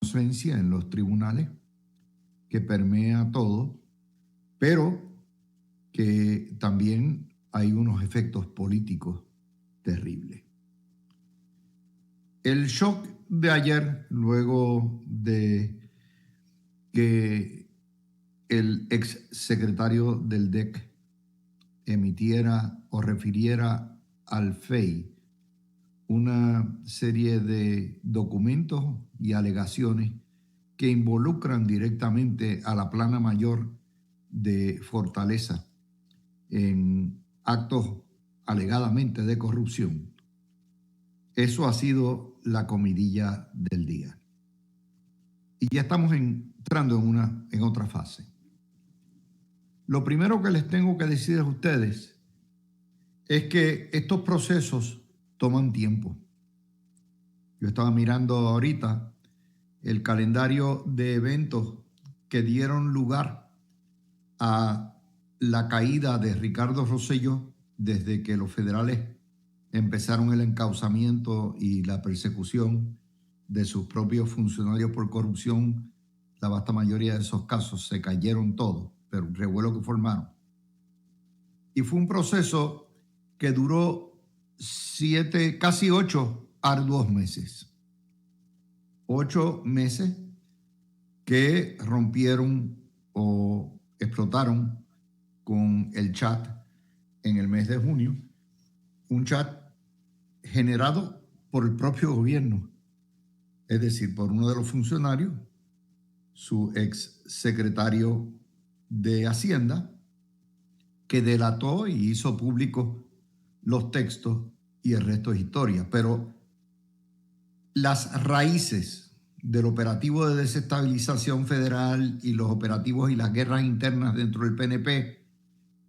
inocencia en los tribunales que permea todo, pero que también hay unos efectos políticos terribles. El shock de ayer, luego de que el ex secretario del DEC emitiera o refiriera al FEI una serie de documentos y alegaciones que involucran directamente a la plana mayor de Fortaleza en actos alegadamente de corrupción. Eso ha sido la comidilla del día. Y ya estamos entrando en otra fase. Lo primero que les tengo que decir a ustedes es que estos procesos toman tiempo. Yo estaba mirando ahorita el calendario de eventos que dieron lugar a la caída de Ricardo Rosselló desde que los federales empezaron el encauzamiento y la persecución de sus propios funcionarios por corrupción. La vasta mayoría de esos casos se cayeron todos, pero un revuelo que formaron. Y fue un proceso que duró 7, casi 8 arduos meses. 8 meses que rompieron o explotaron con el chat en el mes de junio. Un chat generado por el propio gobierno, es decir, por uno de los funcionarios, su ex secretario de Hacienda, que delató y hizo públicos los textos y el resto es historia. Pero las raíces del operativo de desestabilización federal y los operativos y las guerras internas dentro del PNP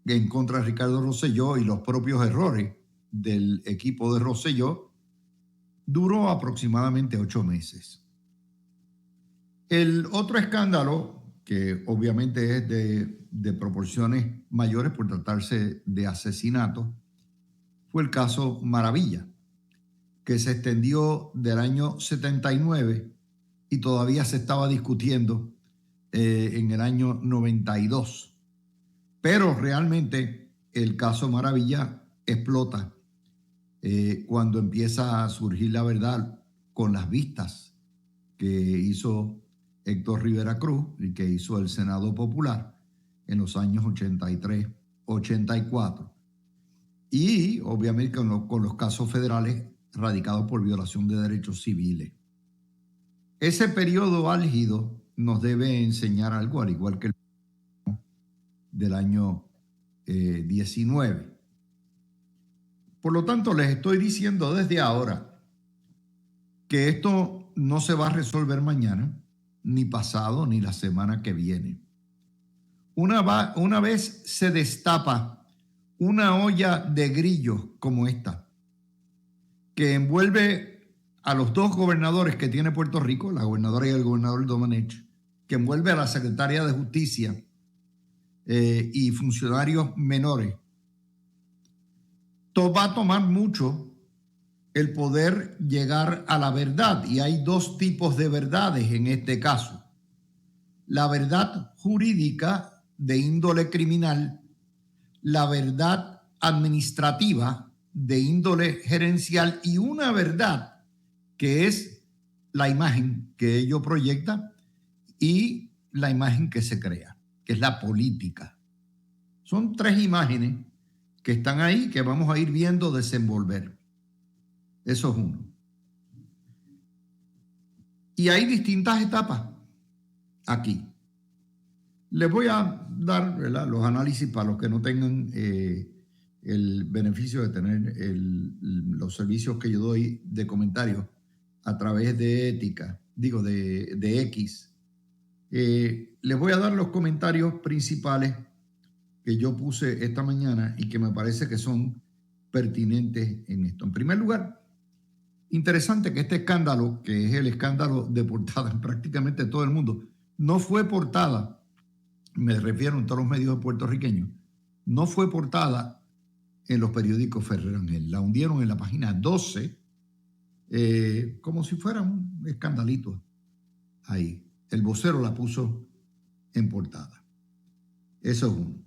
en contra de Ricardo Rosselló y los propios errores del equipo de Rosselló duró aproximadamente 8 meses. El otro escándalo, que obviamente es de proporciones mayores por tratarse de asesinato, fue el caso Maravilla, que se extendió del año 79 y todavía se estaba discutiendo en el año 92. Pero realmente el caso Maravilla explota cuando empieza a surgir la verdad con las vistas que hizo Héctor Rivera Cruz y que hizo el Senado Popular en los años 83, 84. Y obviamente con los casos federales radicados por violación de derechos civiles. Ese periodo álgido nos debe enseñar algo, al igual que el del año 19. Por lo tanto, les estoy diciendo desde ahora que esto no se va a resolver mañana, ni pasado, ni la semana que viene. Una vez se destapa una olla de grillos como esta, que envuelve a los dos gobernadores que tiene Puerto Rico, la gobernadora y el gobernador Domenech, que envuelve a la secretaria de Justicia y funcionarios menores, va a tomar mucho el poder llegar a la verdad. Y hay dos tipos de verdades en este caso. La verdad jurídica de índole criminal, la verdad administrativa de índole gerencial y una verdad que es la imagen que ello proyecta y la imagen que se crea, que es la política. Son 3 imágenes que están ahí, que vamos a ir viendo desenvolver. Eso es uno. Y hay distintas etapas aquí. Les voy a dar, ¿verdad?, los análisis para los que no tengan el beneficio de tener los servicios que yo doy de comentarios a través de Ética, de X. Les voy a dar los comentarios principales que yo puse esta mañana y que me parece que son pertinentes en esto. En primer lugar, interesante que este escándalo, que es el escándalo de portada en prácticamente todo el mundo, no fue portada, me refiero en todos los medios puertorriqueños, no fue portada en los periódicos Ferrer Ángel. La hundieron en la página 12 como si fuera un escandalito ahí. El vocero la puso en portada. Eso es uno.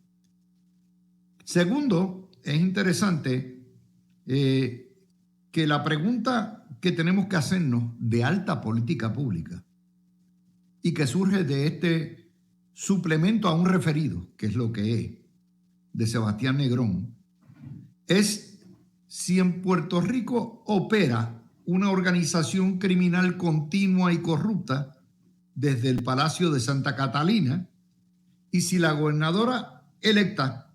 Segundo, es interesante que la pregunta que tenemos que hacernos de alta política pública y que surge de este suplemento a un referido, que es lo que es, de Sebastián Negrón, es si en Puerto Rico opera una organización criminal continua y corrupta desde el Palacio de Santa Catalina y si la gobernadora electa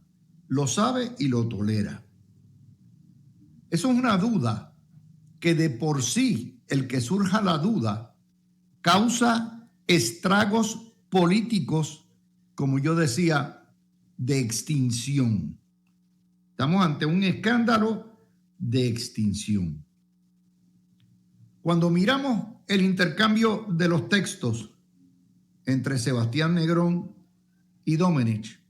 lo sabe y lo tolera. Eso es una duda que de por sí, el que surja la duda, causa estragos políticos, como yo decía, de extinción. Estamos ante un escándalo de extinción. Cuando miramos el intercambio de los textos entre Sebastián Negrón y Domenech,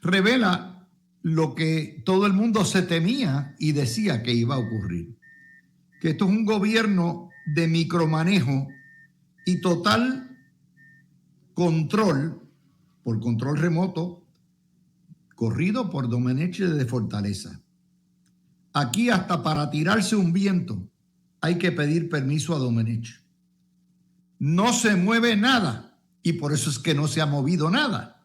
revela lo que todo el mundo se temía y decía que iba a ocurrir, que esto es un gobierno de micromanejo y total control, por control remoto, corrido por Domenech de Fortaleza. Aquí hasta para tirarse un viento hay que pedir permiso a Domenech. No se mueve nada y por eso es que no se ha movido nada.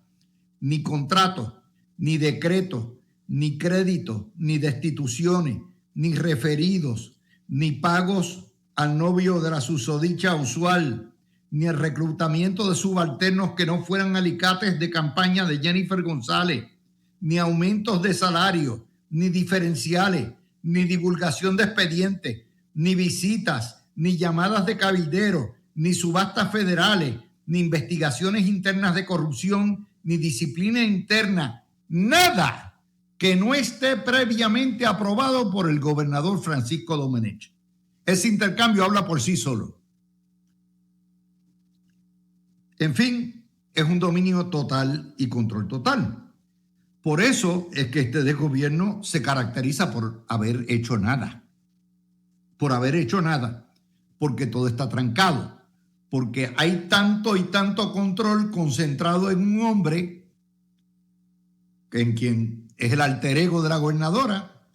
Ni contratos, ni decretos, ni créditos, ni destituciones, ni referidos, ni pagos al novio de la susodicha usual, ni el reclutamiento de subalternos que no fueran alicates de campaña de Jennifer González, ni aumentos de salario, ni diferenciales, ni divulgación de expedientes, ni visitas, ni llamadas de cabilderos, ni subastas federales, ni investigaciones internas de corrupción, ni disciplina interna, nada que no esté previamente aprobado por el gobernador Francisco Domenech. Ese intercambio habla por sí solo. En fin, es un dominio total y control total. Por eso es que este desgobierno se caracteriza por haber hecho nada. Por haber hecho nada. Porque todo está trancado. Porque hay tanto y tanto control concentrado en un hombre, en quien es el alter ego de la gobernadora,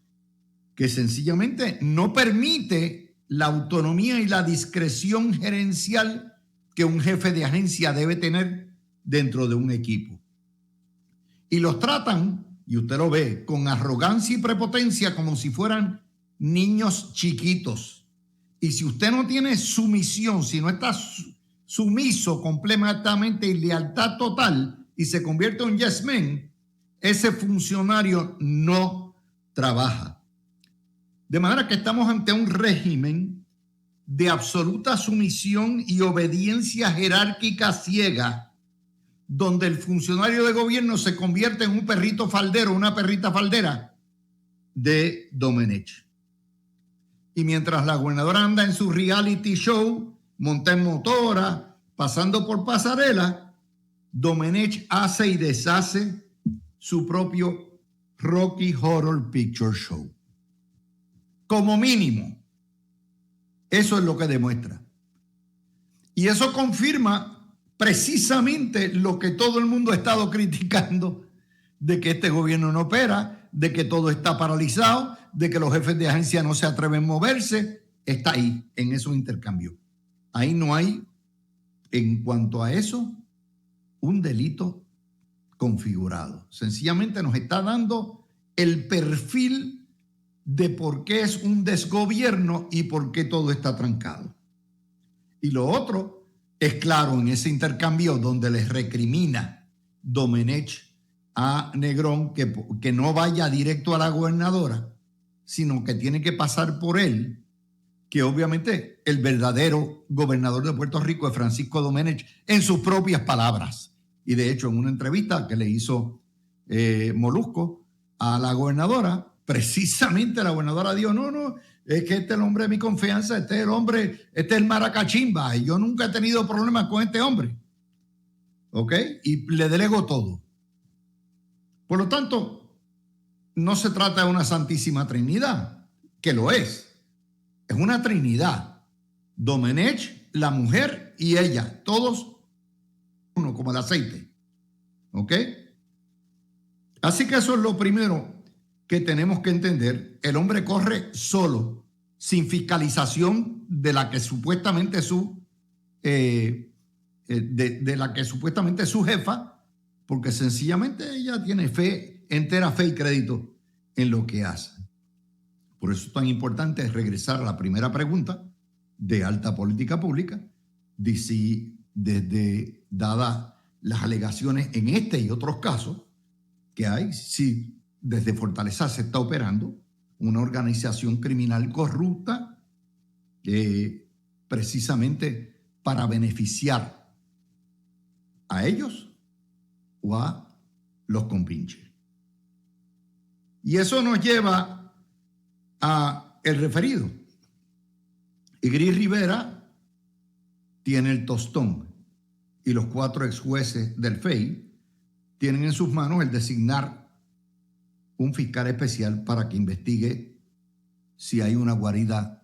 que sencillamente no permite la autonomía y la discreción gerencial que un jefe de agencia debe tener dentro de un equipo. Y los tratan, y usted lo ve, con arrogancia y prepotencia como si fueran niños chiquitos. Y si usted no tiene sumisión, si no está sumiso completamente y lealtad total y se convierte en un yes man, ese funcionario no trabaja. De manera que estamos ante un régimen de absoluta sumisión y obediencia jerárquica ciega, donde el funcionario de gobierno se convierte en un perrito faldero, una perrita faldera de Domenech. Y mientras la gobernadora anda en su reality show, monta en motora, pasando por pasarela, Domenech hace y deshace su propio Rocky Horror Picture Show. Como mínimo, eso es lo que demuestra. Y eso confirma precisamente lo que todo el mundo ha estado criticando, de que este gobierno no opera, de que todo está paralizado, de que los jefes de agencia no se atreven a moverse. Está ahí, en esos intercambios. Ahí no hay, en cuanto a eso, un delito configurado. Sencillamente nos está dando el perfil de por qué es un desgobierno y por qué todo está trancado. Y lo otro es claro en ese intercambio donde les recrimina Domenech a Negrón que no vaya directo a la gobernadora, sino que tiene que pasar por él, que obviamente el verdadero gobernador de Puerto Rico es Francisco Domenech, en sus propias palabras. Y de hecho, en una entrevista que le hizo Molusco a la gobernadora, precisamente la gobernadora dijo, no, es que este es el hombre de mi confianza, este es el maracachimba, y yo nunca he tenido problemas con este hombre. ¿Ok? Y le delego todo. Por lo tanto, no se trata de una santísima trinidad, que lo es. Es una trinidad. Domenech la mujer y ella, todos uno, como el aceite. ¿Ok? Así que eso es lo primero que tenemos que entender. El hombre corre solo, sin fiscalización de la que supuestamente de la que supuestamente es su jefa, porque sencillamente ella tiene fe, entera fe y crédito en lo que hace. Por eso es tan importante regresar a la primera pregunta de alta política pública, de si desde dadas las alegaciones en este y otros casos que hay, si desde Fortaleza se está operando una organización criminal corrupta precisamente para beneficiar a ellos o a los compinches. Y eso nos lleva a el referido. Y Gris Rivera tiene el tostón y los 4 ex jueces del FEI tienen en sus manos el designar un fiscal especial para que investigue si hay una guarida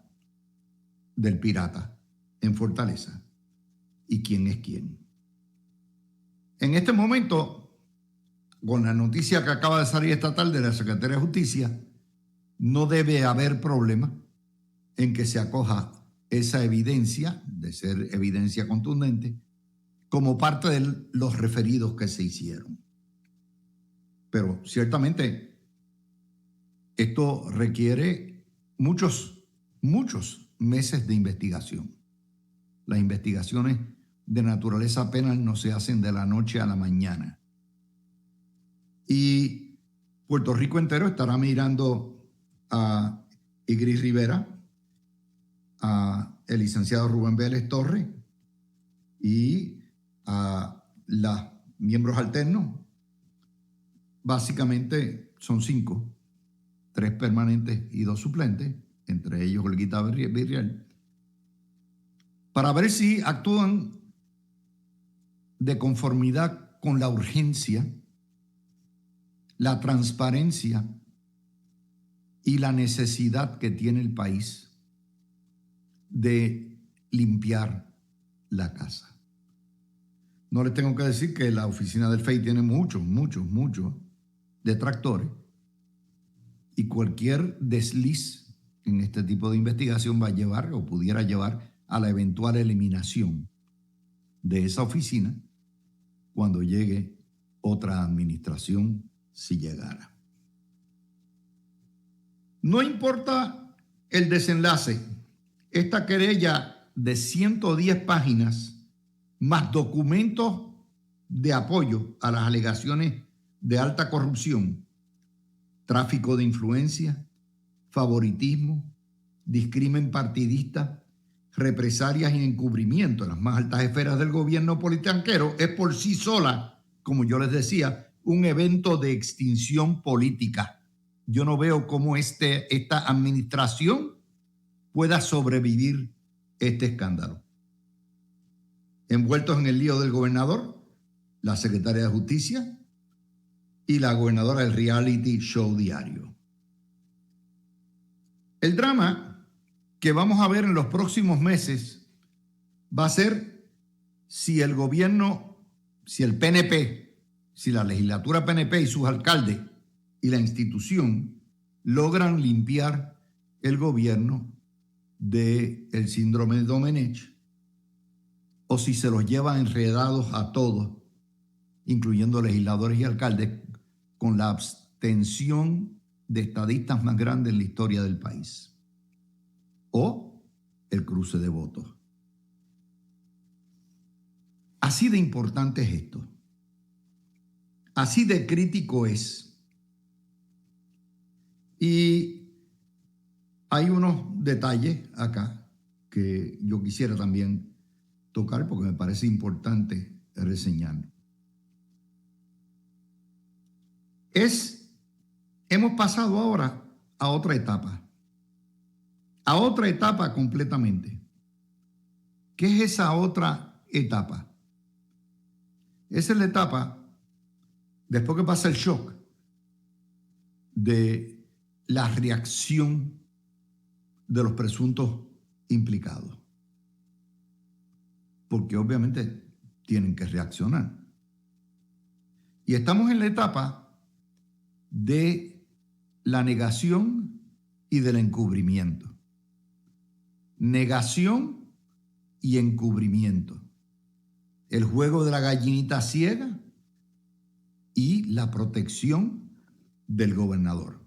del pirata en Fortaleza y quién es quién. En este momento, con la noticia que acaba de salir esta tarde de la Secretaría de Justicia, no debe haber problema en que se acoja esa evidencia, de ser evidencia contundente, como parte de los referidos que se hicieron. Pero ciertamente esto requiere muchos meses de investigación. Las investigaciones de naturaleza penal no se hacen de la noche a la mañana. Y Puerto Rico entero estará mirando a Gris Rivera, a el licenciado Rubén Vélez Torres y a los miembros alternos. Básicamente son 5, 3 permanentes y 2 suplentes, entre ellos Olguita Virreal, para ver si actúan de conformidad con la urgencia, la transparencia y la necesidad que tiene el país de limpiar la casa. No les tengo que decir que la oficina del FEI tiene muchos detractores y cualquier desliz en este tipo de investigación va a llevar o pudiera llevar a la eventual eliminación de esa oficina cuando llegue otra administración, si llegara. No importa el desenlace, esta querella de 110 páginas más documentos de apoyo a las alegaciones de alta corrupción, tráfico de influencia, favoritismo, discrimen partidista, represalias y encubrimiento en las más altas esferas del gobierno politanquero es por sí sola, como yo les decía, un evento de extinción política. Yo no veo cómo esta administración pueda sobrevivir este escándalo. Envueltos en el lío del gobernador, la secretaria de Justicia y la gobernadora del reality show diario. El drama que vamos a ver en los próximos meses va a ser si el gobierno, si el PNP, si la legislatura PNP y sus alcaldes y la institución logran limpiar el gobierno del síndrome de Domenech o si se los lleva enredados a todos, incluyendo legisladores y alcaldes, con la abstención de estadistas más grande en la historia del país. O el cruce de votos. Así de importante es esto. Así de crítico es. Y hay unos detalles acá que yo quisiera también tocar porque me parece importante reseñar. Hemos pasado ahora a otra etapa. A otra etapa completamente. ¿Qué es esa otra etapa? Esa es la etapa después que pasa el shock de la reacción de los presuntos implicados. porque obviamente tienen que reaccionar. Y estamos en la etapa de la negación y del encubrimiento. Negación y encubrimiento. El juego de la gallinita ciega y la protección del gobernador.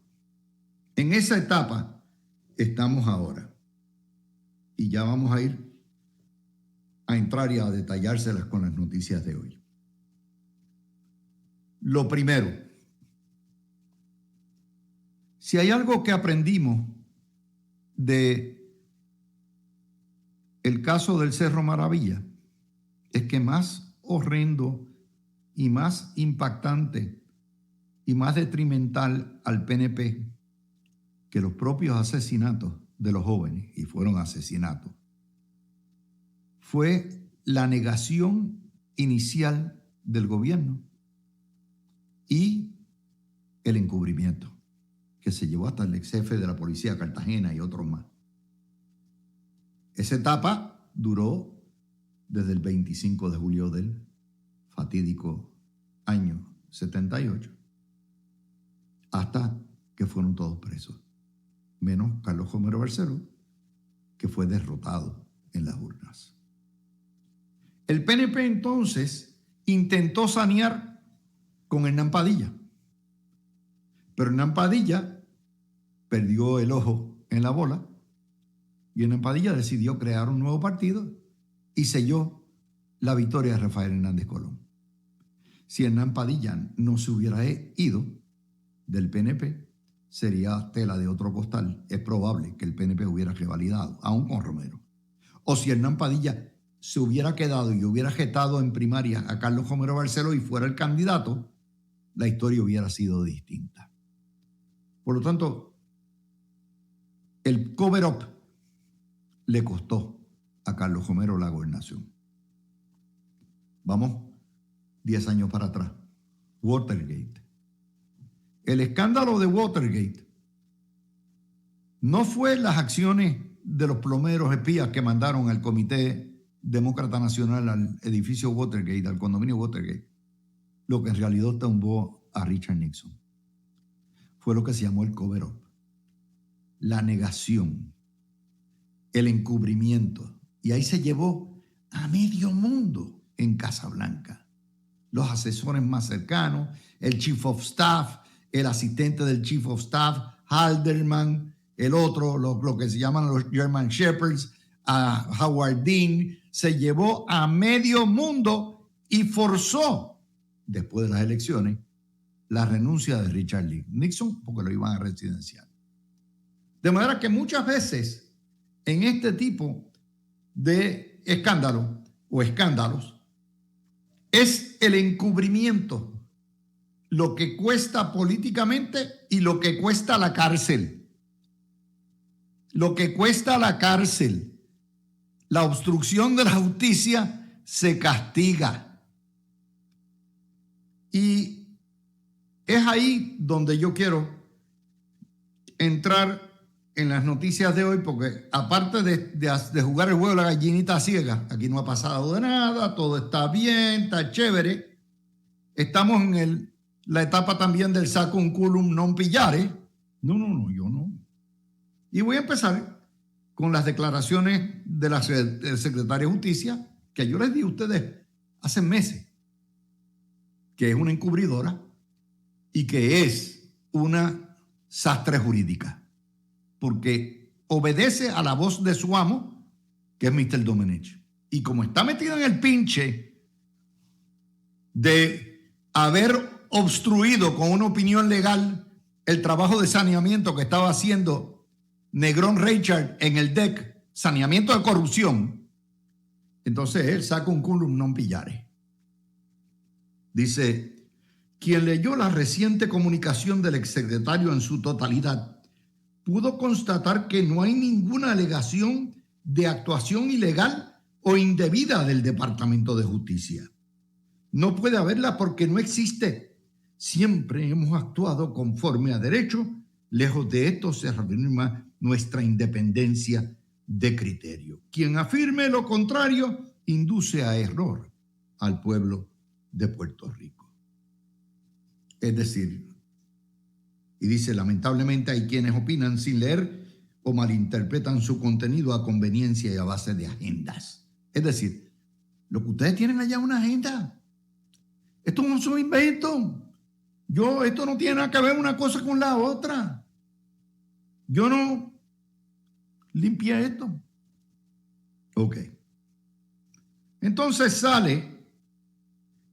En esa etapa estamos ahora. Y ya vamos a ir a entrar y a detallárselas con las noticias de hoy. Lo primero, si hay algo que aprendimos de el caso del Cerro Maravilla, es que más horrendo y más impactante y más detrimental al PNP que los propios asesinatos de los jóvenes, y fueron asesinatos, fue la negación inicial del gobierno y el encubrimiento que se llevó hasta el ex jefe de la policía de Cartagena y otros más. Esa etapa duró desde el 25 de julio del fatídico año 78 hasta que fueron todos presos, menos Carlos Romero Barceló, que fue derrotado en las urnas. El PNP entonces intentó sanear con Hernán Padilla, pero Hernán Padilla perdió el ojo en la bola y Hernán Padilla decidió crear un nuevo partido y selló la victoria de Rafael Hernández Colón. Si Hernán Padilla no se hubiera ido del PNP, sería tela de otro costal. Es probable que el PNP hubiera revalidado, aún con Romero. O si Hernán Padilla se hubiera quedado y hubiera jetado en primaria a Carlos Romero Barceló y fuera el candidato, la historia hubiera sido distinta. Por lo tanto, el cover-up le costó a Carlos Romero la gobernación. Vamos 10 años para atrás. Watergate. El escándalo de Watergate no fue las acciones de los plomeros espías que mandaron al Comité Demócrata Nacional al edificio Watergate, al condominio Watergate, lo que en realidad tumbó a Richard Nixon. Fue lo que se llamó el cover-up, la negación, el encubrimiento. Y ahí se llevó a medio mundo en Casa Blanca. Los asesores más cercanos, el Chief of Staff, el asistente del Chief of Staff, Haldeman, el otro, lo que se llaman los German Shepherds, a Howard Dean, se llevó a medio mundo y forzó, después de las elecciones, la renuncia de Richard Nixon porque lo iban a residenciar. De manera que muchas veces en este tipo de escándalo o escándalos es el encubrimiento lo que cuesta políticamente y lo que cuesta la cárcel. Lo que cuesta la cárcel, la obstrucción de la justicia se castiga. Y es ahí donde yo quiero entrar en las noticias de hoy, porque aparte de jugar el juego de la gallinita ciega, aquí no ha pasado de nada, todo está bien, está chévere. Estamos en la etapa también del sacum culum non pillare. No, yo no. Y voy a empezar con las declaraciones de la secretaria de Justicia, que yo les di a ustedes hace meses, que es una encubridora y que es una sastre jurídica, porque obedece a la voz de su amo, que es Mr. Domenech. Y como está metida en el pinche de haber obstruido con una opinión legal el trabajo de saneamiento que estaba haciendo Negrón Richard en el DEC, saneamiento de corrupción, entonces él saca un culum non pillare. Dice, quien leyó la reciente comunicación del exsecretario en su totalidad pudo constatar que no hay ninguna alegación de actuación ilegal o indebida del Departamento de Justicia. No puede haberla porque no existe. Siempre hemos actuado conforme a derecho. Lejos de esto se reafirma nuestra independencia de criterio. Quien afirme lo contrario induce a error al pueblo de Puerto Rico. Es decir, y dice, lamentablemente hay quienes opinan sin leer o malinterpretan su contenido a conveniencia y a base de agendas. Es decir, lo que ustedes tienen allá es una agenda. Esto no es un invento. Esto no tiene nada que ver una cosa con la otra. Yo no limpié esto. Ok. Entonces sale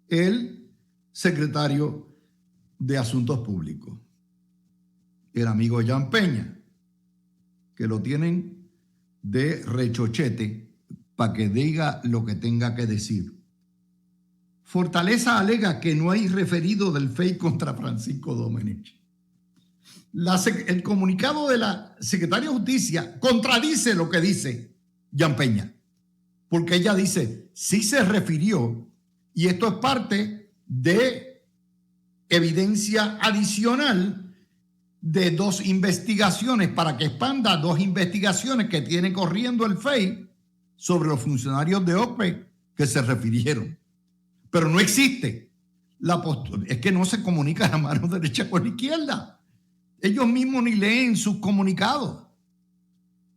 el secretario de Asuntos Públicos, el amigo Jan Peña, que lo tienen de rechochete para que diga lo que tenga que decir. Fortaleza alega que no hay referido del FEI contra Francisco Domenech. El comunicado de la Secretaría de Justicia contradice lo que dice Jan Peña, porque ella dice, sí se refirió, y esto es parte de evidencia adicional de 2 investigaciones, para que expanda 2 investigaciones que tiene corriendo el FEI sobre los funcionarios de OCPE que se refirieron. Pero no existe la postura, es que no se comunica la mano derecha con la izquierda. Ellos mismos ni leen sus comunicados.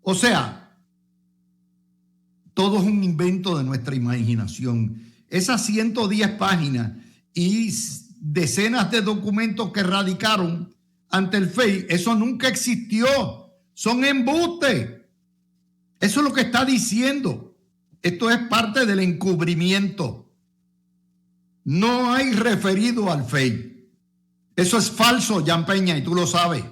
O sea, todo es un invento de nuestra imaginación. Esas 110 páginas y decenas de documentos que radicaron ante el FEI, eso nunca existió. Son embustes. Eso es lo que está diciendo. Esto es parte del encubrimiento. No hay referido al FEI. Eso es falso, Jan Peña, y tú lo sabes.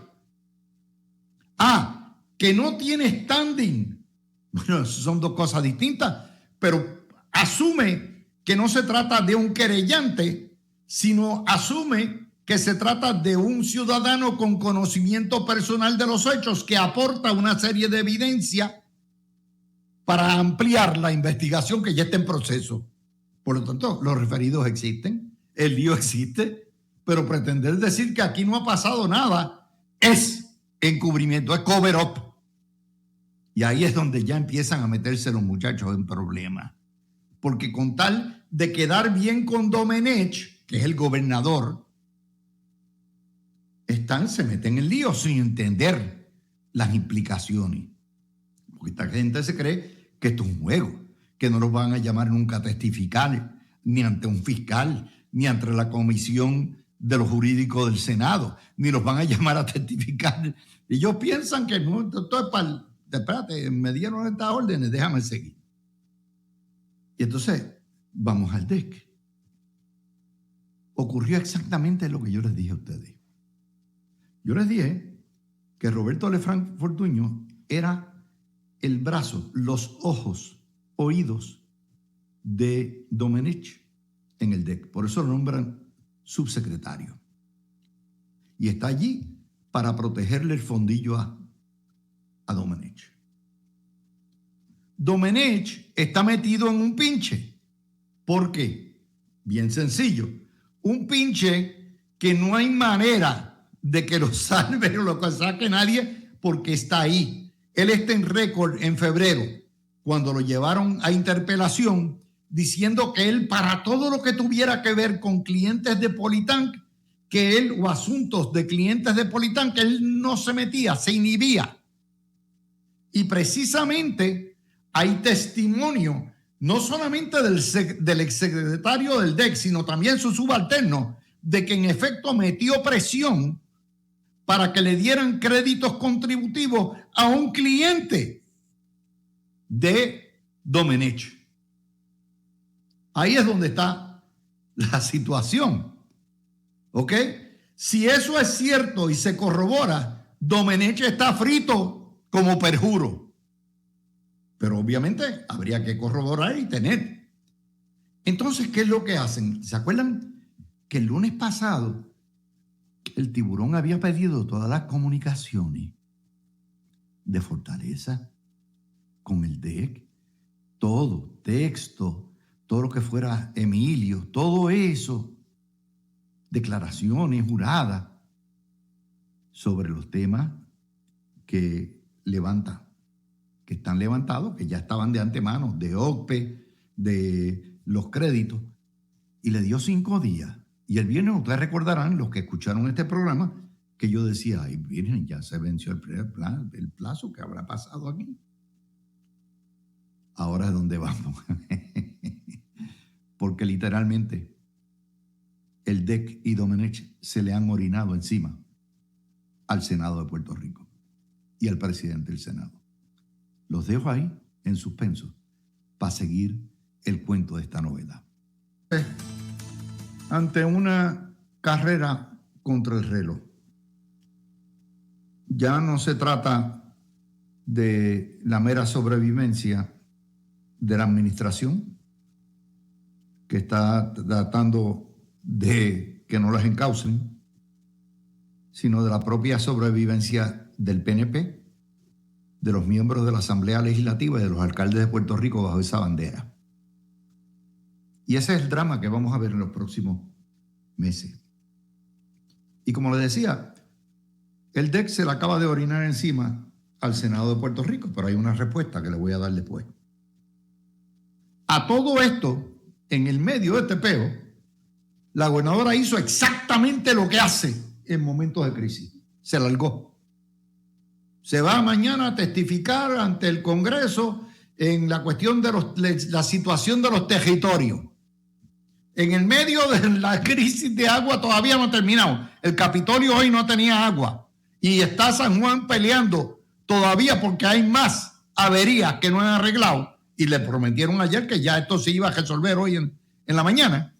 Que no tiene standing. Bueno, son 2 cosas distintas, pero asume que no se trata de un querellante, sino asume que se trata de un ciudadano con conocimiento personal de los hechos que aporta una serie de evidencia para ampliar la investigación que ya está en proceso. Por lo tanto, los referidos existen, el lío existe, pero pretender decir que aquí no ha pasado nada es encubrimiento, es cover up. Y ahí es donde ya empiezan a meterse los muchachos en problemas. Porque con tal de quedar bien con Domenech, que es el gobernador, se meten en lío sin entender las implicaciones. Porque esta gente se cree que esto es un juego, que no los van a llamar nunca a testificar, ni ante un fiscal, ni ante la comisión de lo jurídico del Senado, ni los van a llamar a testificar. Ellos piensan que no, esto es para... Espérate, me dieron estas órdenes, déjame seguir. Y entonces, vamos al DEC. Ocurrió exactamente lo que yo les dije a ustedes. Yo les dije que Roberto Lefranc Fortuño era el brazo, los ojos, oídos de Domenech en el DEC. Por eso lo nombran subsecretario. Y está allí para protegerle el fondillo a Domenech. Domenech está metido en un pinche. ¿Por qué? Bien sencillo. Un pinche que no hay manera de que lo salve o lo saque nadie porque está ahí. Él está en récord en febrero, cuando lo llevaron a interpelación, diciendo que él, para todo lo que tuviera que ver con clientes de Politank, que él, o asuntos de clientes de Politank, que él no se metía, se inhibía. Y precisamente hay testimonio, no solamente del exsecretario del DEC, sino también su subalterno, de que en efecto metió presión para que le dieran créditos contributivos a un cliente de Domenech. Ahí es donde está la situación. ¿Ok? Si eso es cierto y se corrobora, Domenech está frito como perjuro. Pero obviamente habría que corroborar y tener. Entonces, ¿qué es lo que hacen? ¿Se acuerdan que el lunes pasado el tiburón había pedido todas las comunicaciones de Fortaleza con el DEC? Todo, texto, todo lo que fuera Emilio, todo eso, declaraciones juradas sobre los temas que están levantados, que ya estaban de antemano, de OCPE, de los créditos y le dio 5 días. Y el viernes, ustedes recordarán, los que escucharon este programa, que yo decía, ay, miren, ya se venció el plazo que habrá pasado aquí. Ahora es donde vamos. Porque literalmente el DEC y Domenech se le han orinado encima al Senado de Puerto Rico y al presidente del Senado. Los dejo ahí en suspenso para seguir el cuento de esta novela. Ante una carrera contra el reloj, ya no se trata de la mera sobrevivencia de la administración, que está tratando de que no las encaucen, sino de la propia sobrevivencia del PNP, de los miembros de la Asamblea Legislativa y de los alcaldes de Puerto Rico bajo esa bandera. Y ese es el drama que vamos a ver en los próximos meses. Y como les decía, el DEC se le acaba de orinar encima al Senado de Puerto Rico, pero hay una respuesta que le voy a dar después. A todo esto, en el medio de este peo, la gobernadora hizo exactamente lo que hace en momentos de crisis. Se largó. Se va mañana a testificar ante el Congreso en la cuestión de la situación de los territorios. En el medio de la crisis de agua todavía no ha terminado. El Capitolio hoy no tenía agua. Y está San Juan peleando todavía porque hay más averías que no han arreglado. Y le prometieron ayer que ya esto se iba a resolver hoy en la mañana.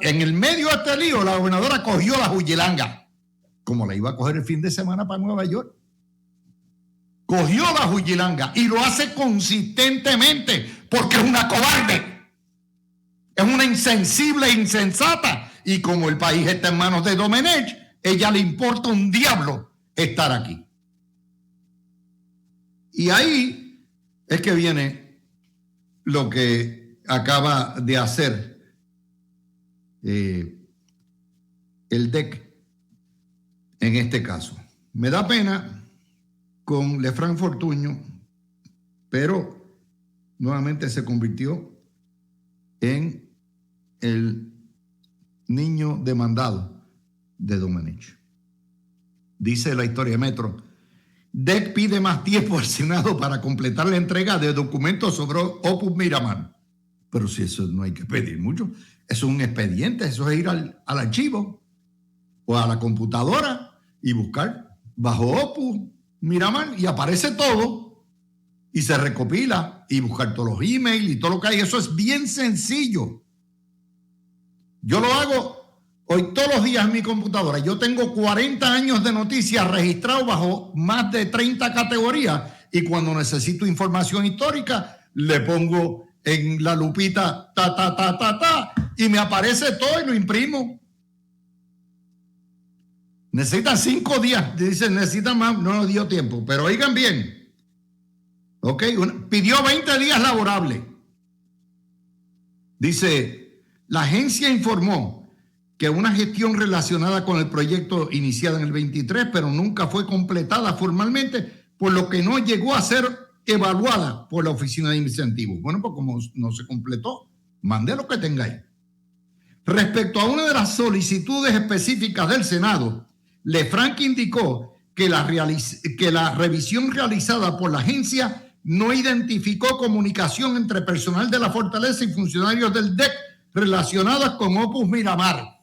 En el medio de este lío, la gobernadora cogió la jujilanga, como la iba a coger el fin de semana para Nueva York. Cogió la jujilanga y lo hace consistentemente porque es una cobarde. Es una insensible e insensata. Y como el país está en manos de Domenech, ella le importa un diablo estar aquí. Y ahí es que viene lo que acaba de hacer el DEC en este caso. Me da pena con Lefranc Fortuño, pero nuevamente se convirtió en el niño demandado de Domenech. Dice la historia de Metro, DEC pide más tiempo al Senado para completar la entrega de documentos sobre Opus Miramar. Pero si eso no hay que pedir mucho, eso es un expediente, eso es ir al archivo o a la computadora y buscar bajo Opus Miramar y aparece todo y se recopila y buscar todos los emails y todo lo que hay. Eso es bien sencillo. Yo lo hago hoy todos los días en mi computadora. Yo tengo 40 años de noticias registrados bajo más de 30 categorías y cuando necesito información histórica le pongo en la lupita y me aparece todo y lo imprimo. Necesitan 5 días. Dicen, necesitan más. No nos dio tiempo. Pero oigan bien. Ok. Pidió 20 días laborables. Dice, la agencia informó que una gestión relacionada con el proyecto iniciada en el 23, pero nunca fue completada formalmente, por lo que no llegó a ser evaluada por la Oficina de Incentivos. Bueno, pues como no se completó, mande lo que tengáis. Respecto a una de las solicitudes específicas del Senado, Lefranc indicó que la revisión realizada por la agencia no identificó comunicación entre personal de la Fortaleza y funcionarios del DEC relacionadas con Opus Miramar.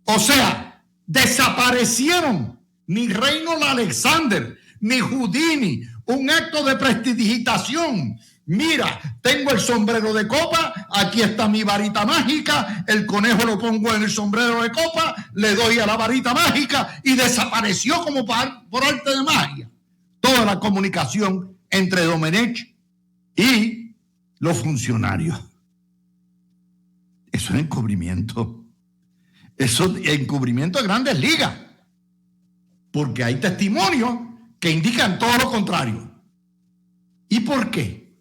O sea, desaparecieron ni Reynolds Alexander, ni Houdini, un acto de prestidigitación. Mira, tengo el sombrero de copa, aquí está mi varita mágica, el conejo lo pongo en el sombrero de copa, le doy a la varita mágica y desapareció como por arte de magia toda la comunicación entre Domenech y los funcionarios. Eso es encubrimiento. Eso es encubrimiento de grandes ligas. Porque hay testimonios que indican todo lo contrario. ¿Y por qué?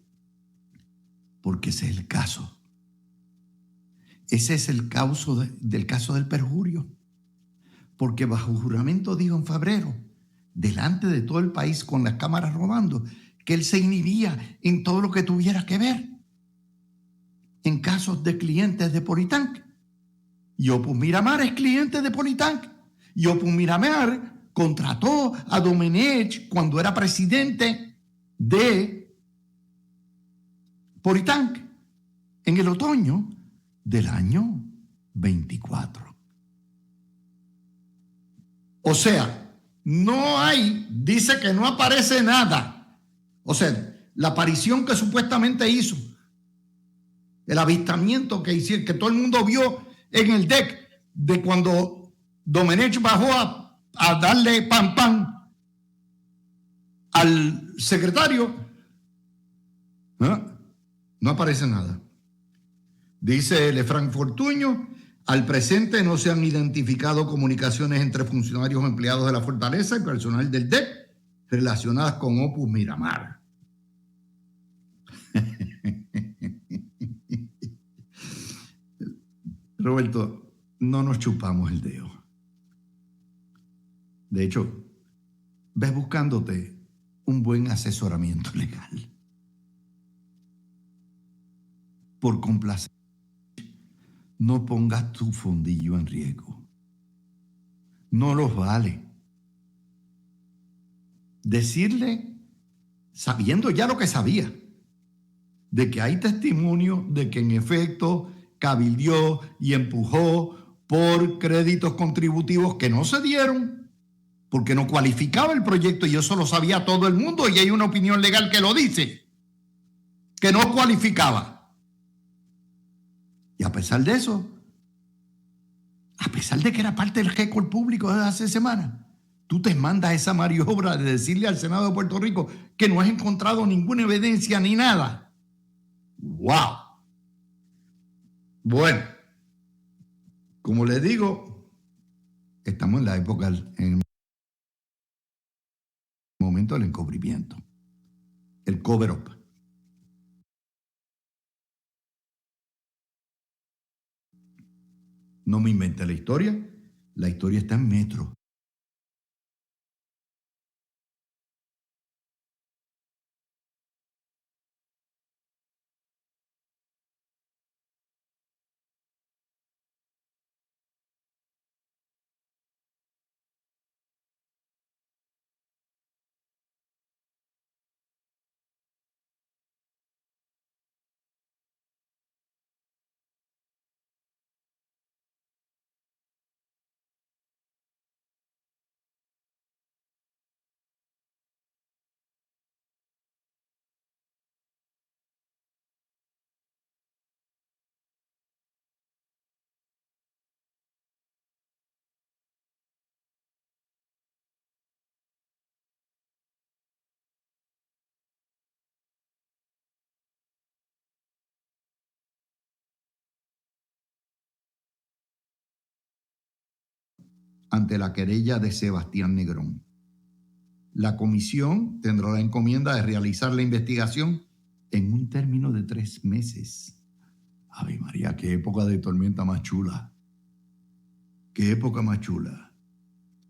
Porque ese es el caso. Ese es el caso del caso del perjurio. Porque bajo juramento dijo en febrero, delante de todo el país con las cámaras rodando, que él se inhibía en todo lo que tuviera que ver. en casos de clientes de Politank. Y Opus Miramar es cliente de Politank. Y Opus Miramar contrató a Domenech cuando era presidente de Politank en el otoño del año 24. O sea, no hay, dice que no aparece nada. O sea, la aparición que supuestamente hizo, el avistamiento que hicieron, que todo el mundo vio en el deck de cuando Domenech bajó a darle pan al secretario, no aparece nada. Dice Lefranc Fortuño, al presente no se han identificado comunicaciones entre funcionarios o empleados de la Fortaleza y personal del DEC relacionadas con Opus Miramar. Roberto, no nos chupamos el dedo. De hecho, ves buscándote un buen asesoramiento legal. Por complacer, no pongas tu fondillo en riesgo. No los vale. Decirle, sabiendo ya lo que sabía, de que hay testimonio de que en efecto cabildió y empujó por créditos contributivos que no se dieron porque no cualificaba el proyecto, y eso lo sabía todo el mundo, y hay una opinión legal que lo dice, que no cualificaba. Y a pesar de eso, a pesar de que era parte del récord público de hace semanas, tú te mandas esa maniobra de decirle al Senado de Puerto Rico que no has encontrado ninguna evidencia ni nada. ¡Wow! Bueno, como les digo, estamos en la época, en el momento del encubrimiento, el cover-up. No me inventé la historia está en Metro. Ante la querella de Sebastián Negrón. La comisión tendrá la encomienda de realizar la investigación en un término de 3 meses. Ave María, qué época de tormenta más chula. Qué época más chula.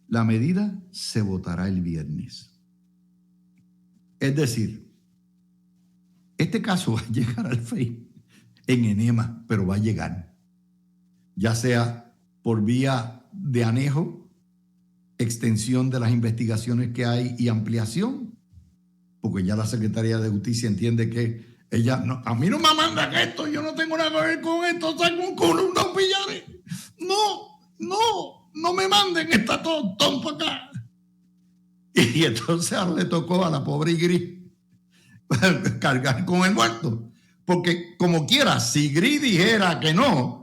La medida se votará el viernes. Es decir, este caso va a llegar al FEI en enema, pero va a llegar. Ya sea por vía de anejo, extensión de las investigaciones que hay y ampliación, porque ya la Secretaría de Justicia entiende que ella, no, a mí no me mandan esto, yo no tengo nada que ver con esto, saco un culo, unos pillares. No me manden esta tontón para acá. Y entonces ahora le tocó a la pobre Gris cargar con el muerto, porque como quiera, si Gris dijera que no,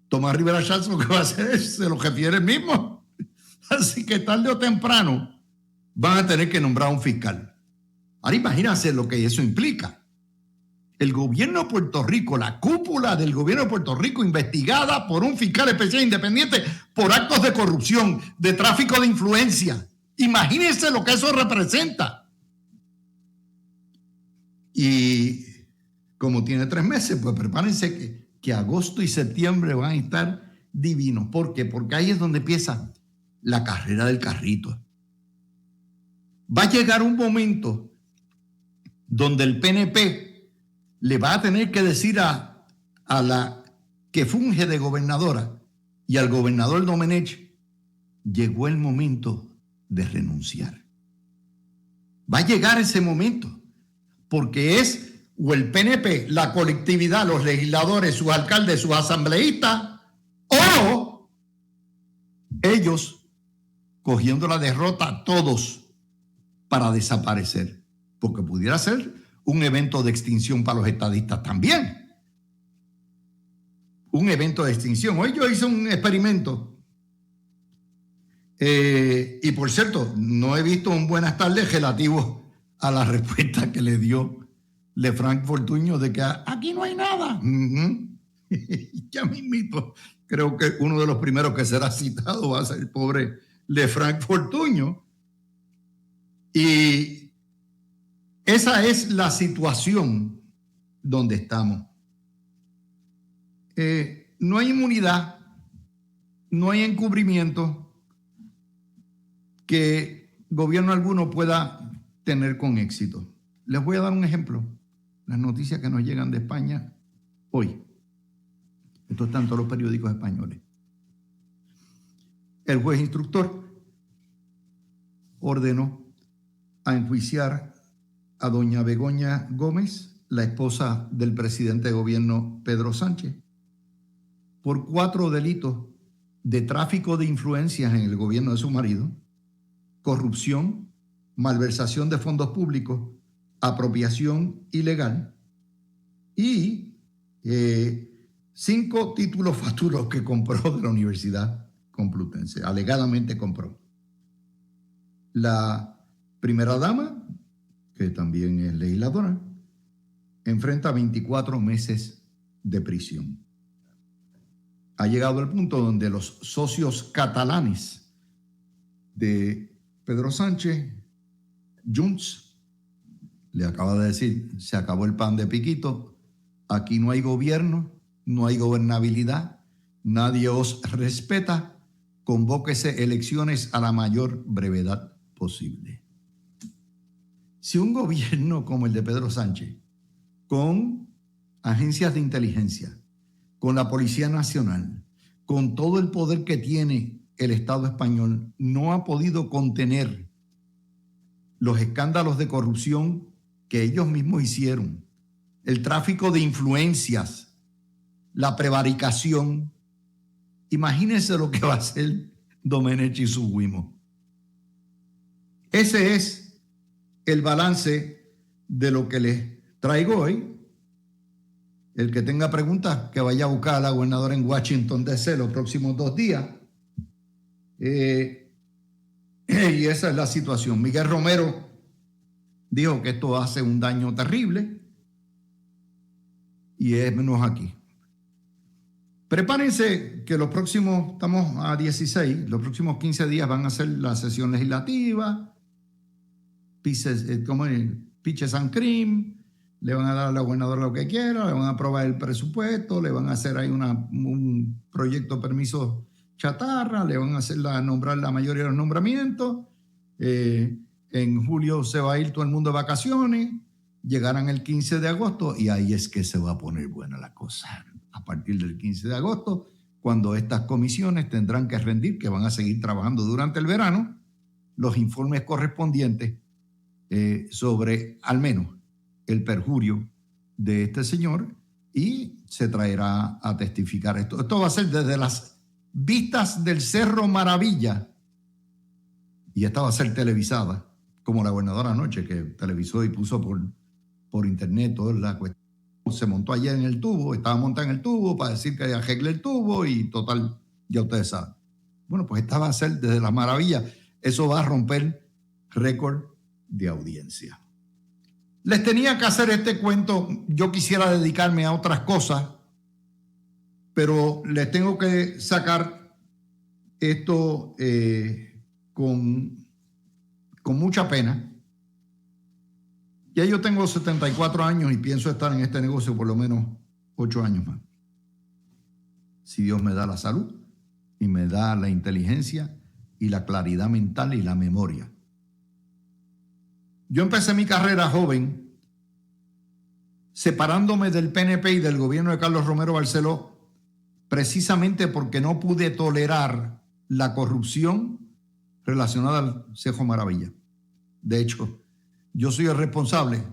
Tomás Rivera Schatz lo que va a hacer es se lo refiere él mismo. Así que tarde o temprano van a tener que nombrar un fiscal. Ahora imagínense lo que eso implica. El gobierno de Puerto Rico, la cúpula del gobierno de Puerto Rico investigada por un fiscal especial independiente por actos de corrupción, de tráfico de influencia. Imagínense lo que eso representa. Y como tiene 3 meses, pues prepárense que agosto y septiembre van a estar divinos. ¿Por qué? Porque ahí es donde empieza la carrera del carrito. Va a llegar un momento donde el PNP le va a tener que decir a a la que funge de gobernadora y al gobernador Domenech, llegó el momento de renunciar. Va a llegar ese momento, porque es o el PNP, la colectividad, los legisladores, sus alcaldes, sus asambleístas, o ellos cogiendo la derrota todos para desaparecer, porque pudiera ser un evento de extinción para los estadistas también. Un evento de extinción. Hoy yo hice un experimento y por cierto, no he visto un buenas tardes relativo a la respuesta que le dio Lefranc Fortuño de que aquí no hay nada. Ya mismito, creo que uno de los primeros que será citado va a ser el pobre Lefranc Fortuño. Y esa es la situación donde estamos. No hay inmunidad, no hay encubrimiento que gobierno alguno pueda tener con éxito. Les voy a dar un ejemplo. Las noticias que nos llegan de España hoy. Esto está en todos los periódicos españoles. El juez instructor ordenó a enjuiciar a doña Begoña Gómez, la esposa del presidente de gobierno Pedro Sánchez, por 4 delitos de tráfico de influencias en el gobierno de su marido, corrupción, malversación de fondos públicos, apropiación ilegal y 5 títulos faturos que compró de la Universidad Complutense, alegadamente compró. La primera dama, que también es legisladora, enfrenta 24 meses de prisión. Ha llegado el punto donde los socios catalanes de Pedro Sánchez, Junts, le acaba de decir, se acabó el pan de piquito, aquí no hay gobierno, no hay gobernabilidad, nadie os respeta, convóquese elecciones a la mayor brevedad posible. Si un gobierno como el de Pedro Sánchez, con agencias de inteligencia, con la Policía Nacional, con todo el poder que tiene el Estado español, no ha podido contener los escándalos de corrupción que ellos mismos hicieron, el tráfico de influencias, la prevaricación, imagínense lo que va a hacer Domenech y su Wimo. Ese es el balance de lo que les traigo hoy. El que tenga preguntas, que vaya a buscar a la gobernadora en Washington, D.C. los próximos 2 días. Y esa es la situación. Miguel Romero dijo que esto hace un daño terrible y es menos aquí. Prepárense que estamos a 16, los próximos 15 días van a ser la sesión legislativa, pitches and cream, le van a dar a la gobernadora lo que quiera, le van a aprobar el presupuesto, le van a hacer ahí un proyecto de permiso chatarra, le van a hacer nombrar la mayoría de los nombramientos. En julio se va a ir todo el mundo de vacaciones, llegarán el 15 de agosto y ahí es que se va a poner buena la cosa. A partir del 15 de agosto, cuando estas comisiones tendrán que rendir, que van a seguir trabajando durante el verano, los informes correspondientes sobre al menos el perjurio de este señor y se traerá a testificar esto. Esto va a ser desde las vistas del Cerro Maravilla y esta va a ser televisada, como la gobernadora anoche que televisó y puso por internet toda la cuestión. Se montó ayer en el tubo, estaba montada en el tubo para decir que arregle el tubo y total, ya ustedes saben. Bueno, pues esta va a ser desde la maravilla. Eso va a romper récord de audiencia. Les tenía que hacer este cuento. Yo quisiera dedicarme a otras cosas, pero les tengo que sacar esto con mucha pena. Ya yo tengo 74 años y pienso estar en este negocio por lo menos 8 años más. Si Dios me da la salud y me da la inteligencia y la claridad mental y la memoria. Yo empecé mi carrera joven separándome del PNP y del gobierno de Carlos Romero Barceló, precisamente porque no pude tolerar la corrupción relacionada al Cejo Maravilla. De hecho, yo soy el responsable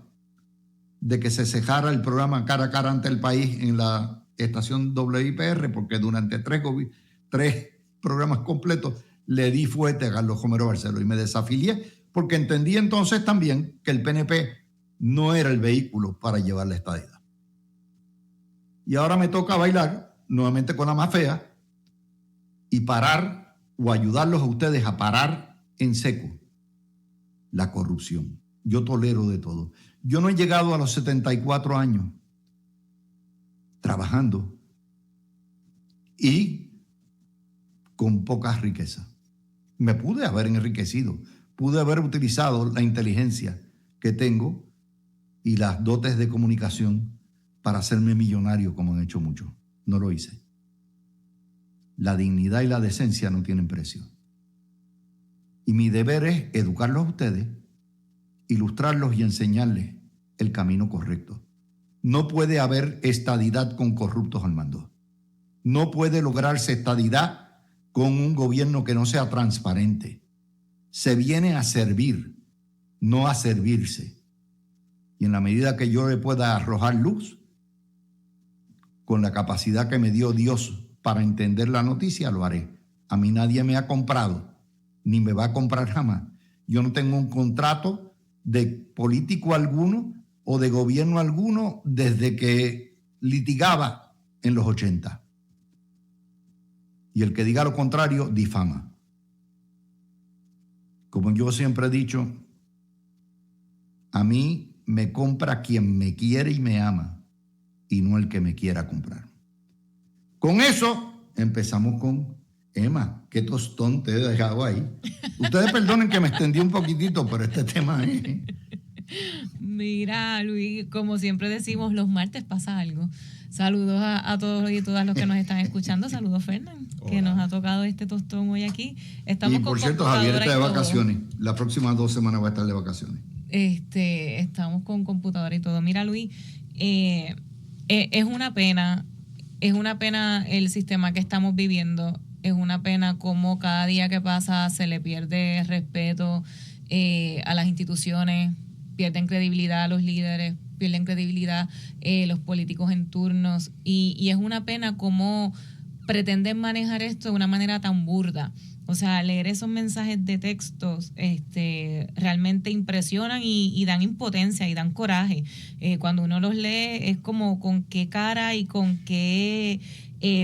de que se cejara el programa Cara a Cara ante el país en la estación WIPR, porque durante tres programas completos le di fuerte a Carlos Romero Barceló y me desafilié porque entendí entonces también que el PNP no era el vehículo para llevar la estadidad. Y ahora me toca bailar nuevamente con la más fea y parar o ayudarlos a ustedes a parar en seco la corrupción. Yo tolero de todo. Yo no he llegado a los 74 años trabajando y con poca riqueza. Me pude haber enriquecido, pude haber utilizado la inteligencia que tengo y las dotes de comunicación para hacerme millonario, como han hecho muchos. No lo hice. La dignidad y la decencia no tienen precio. Y mi deber es educarlos a ustedes, ilustrarlos y enseñarles el camino correcto. No puede haber estadidad con corruptos al mando. No puede lograrse estadidad con un gobierno que no sea transparente. Se viene a servir, no a servirse. Y en la medida que yo le pueda arrojar luz, con la capacidad que me dio Dios para entender la noticia, lo haré. A mí nadie me ha comprado, ni me va a comprar jamás. Yo no tengo un contrato de político alguno o de gobierno alguno desde que litigaba en los 80. Y el que diga lo contrario, difama. Como yo siempre he dicho, a mí me compra quien me quiere y me ama, y no el que me quiera comprar. Con eso empezamos con Emma. Qué tostón te he dejado ahí. Ustedes perdonen que me extendí un poquitito, pero este tema es... Mira, Luis, como siempre decimos, los martes pasa algo. Saludos a todos y todas los que nos están escuchando. Saludos, Fernán, que nos ha tocado este tostón hoy aquí. Estamos y por cierto, Javier está de vacaciones. Las próximas 2 semanas va a estar de vacaciones. Estamos con computadora y todo. Mira, Luis, es una pena el sistema que estamos viviendo. Es una pena cómo cada día que pasa se le pierde respeto a las instituciones, pierden credibilidad a los líderes, pierden credibilidad los políticos en turnos, y es una pena cómo pretenden manejar esto de una manera tan burda. O sea, leer esos mensajes de textos realmente impresionan y dan impotencia y dan coraje. Cuando uno los lee es como con qué cara y con qué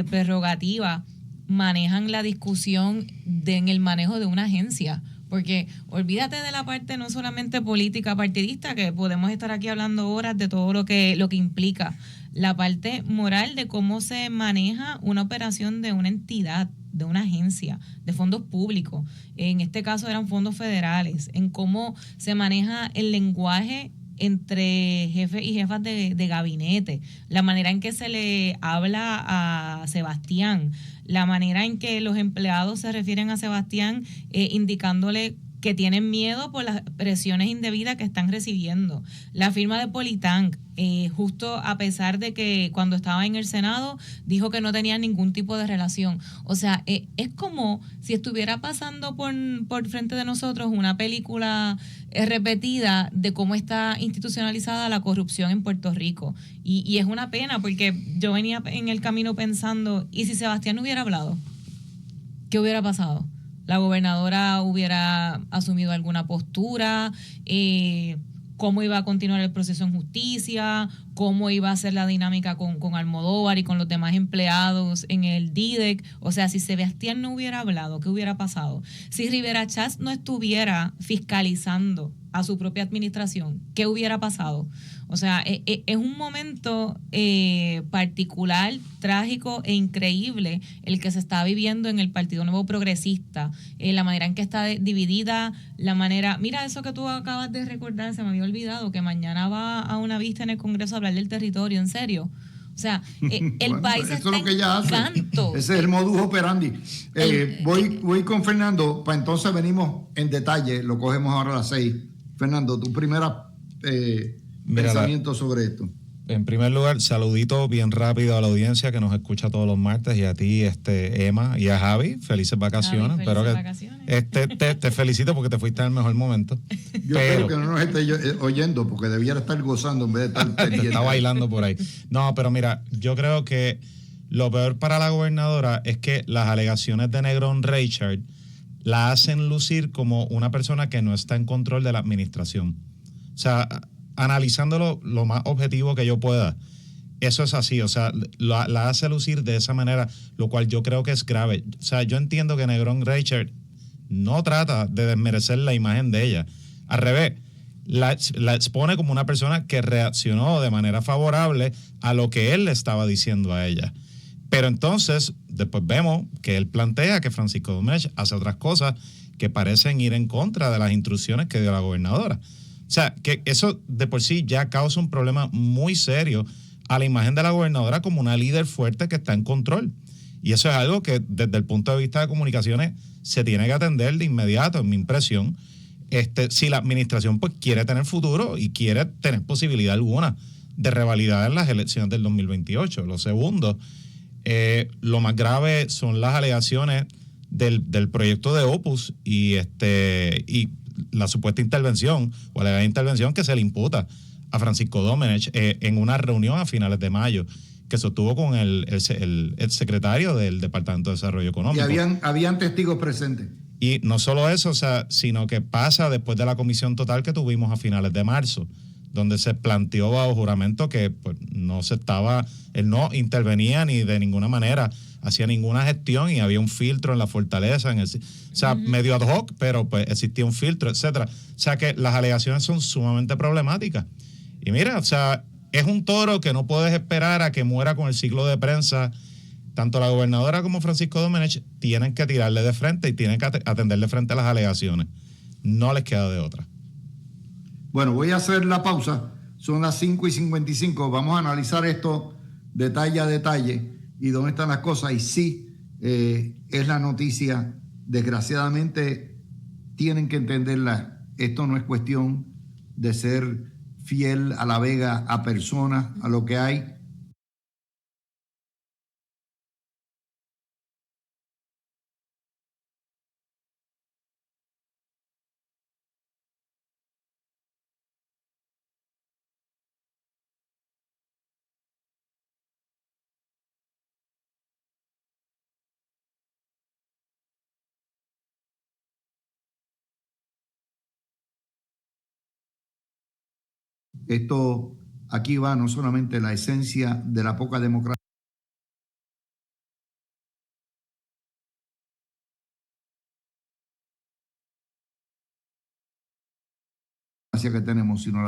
prerrogativa manejan la discusión en el manejo de una agencia. Porque olvídate de la parte no solamente política partidista, que podemos estar aquí hablando horas de todo lo que implica, la parte moral de cómo se maneja una operación de una entidad, de una agencia, de fondos públicos. En este caso eran fondos federales, en cómo se maneja el lenguaje entre jefes y jefas de gabinete, la manera en que se le habla a Sebastián, la manera en que los empleados se refieren a Sebastián indicándole que tienen miedo por las presiones indebidas que están recibiendo. La firma de Politank, justo a pesar de que cuando estaba en el Senado dijo que no tenía ningún tipo de relación. O sea, es como si estuviera pasando por frente de nosotros una película repetida de cómo está institucionalizada la corrupción en Puerto Rico. Y es una pena porque yo venía en el camino pensando, ¿y si Sebastián no hubiera hablado? ¿Qué hubiera pasado? La gobernadora hubiera asumido alguna postura, cómo iba a continuar el proceso en justicia, cómo iba a ser la dinámica con Almodóvar y con los demás empleados en el DIDEC. O sea, si Sebastián no hubiera hablado, ¿qué hubiera pasado? Si Rivera Chats no estuviera fiscalizando a su propia administración, ¿qué hubiera pasado? O sea, es un momento particular, trágico e increíble el que se está viviendo en el Partido Nuevo Progresista, la manera en que está dividida, la manera... Mira, eso que tú acabas de recordar, se me había olvidado, que mañana va a una vista en el Congreso a hablar del territorio, ¿en serio? O sea, el bueno, país está en canto. Ese es el modus operandi. Voy con Fernando, para entonces venimos en detalle, lo cogemos ahora a las 6. Fernando, tu primera... pensamiento sobre esto. En primer lugar, saludito bien rápido a la audiencia que nos escucha todos los martes y a ti, Emma, y a Javi. Felices vacaciones. Javi, Espero felices que vacaciones. te felicito porque te fuiste en el mejor momento. Yo espero que no nos esté oyendo porque debiera estar gozando en vez de estar pendiente. Está bailando por ahí. No, pero mira, yo creo que lo peor para la gobernadora es que las alegaciones de Negrón Reichard la hacen lucir como una persona que no está en control de la administración. O sea, analizándolo lo más objetivo que yo pueda, eso es así. O sea, la hace lucir de esa manera, lo cual yo creo que es grave. O sea, yo entiendo que Negrón Reichard no trata de desmerecer la imagen de ella. Al revés, la expone como una persona que reaccionó de manera favorable a lo que él le estaba diciendo a ella. Pero entonces, después vemos que él plantea que Francisco Domenech hace otras cosas que parecen ir en contra de las instrucciones que dio la gobernadora. O sea, que eso de por sí ya causa un problema muy serio a la imagen de la gobernadora como una líder fuerte que está en control. Y eso es algo que desde el punto de vista de comunicaciones se tiene que atender de inmediato, en mi impresión. Si la administración pues quiere tener futuro y quiere tener posibilidad alguna de revalidar en las elecciones del 2028. Lo segundo, lo más grave son las alegaciones del proyecto de Opus y la supuesta intervención o alegada intervención que se le imputa a Francisco Domenech en una reunión a finales de mayo que sostuvo con el secretario del Departamento de Desarrollo Económico. Y habían testigos presentes. Y no solo eso, o sea, sino que pasa después de la comisión total que tuvimos a finales de marzo, donde se planteó bajo juramento que pues, él no intervenía ni de ninguna manera hacía ninguna gestión y había un filtro en la fortaleza, o sea, medio ad hoc, pero pues existía un filtro, etcétera. O sea que las alegaciones son sumamente problemáticas. Y mira, o sea, es un toro que no puedes esperar a que muera con el ciclo de prensa. Tanto la gobernadora como Francisco Domenech tienen que tirarle de frente y tienen que atender de frente a las alegaciones. No les queda de otra. Bueno, voy a hacer la pausa. Son las 5:55. Vamos a analizar esto detalle a detalle y dónde están las cosas. Y sí, es la noticia. Desgraciadamente, tienen que entenderla. Esto no es cuestión de ser fiel a la vega, a personas, a lo que hay. Esto, aquí va no solamente la esencia de la poca democracia que tenemos, sino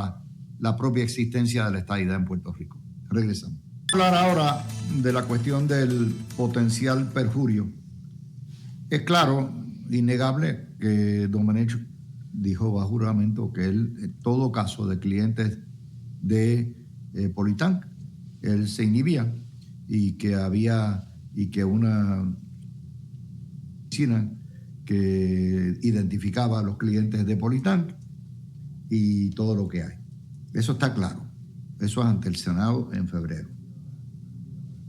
la propia existencia de la estadidad en Puerto Rico. Regresamos. Vamos a hablar ahora de la cuestión del potencial perjurio. Es claro, innegable, que Domenech dijo bajo juramento que él, en todo caso de clientes de Politank, él se inhibía y que una oficina que identificaba a los clientes de Politank y todo lo que hay. Eso está claro. Eso es ante el Senado en febrero.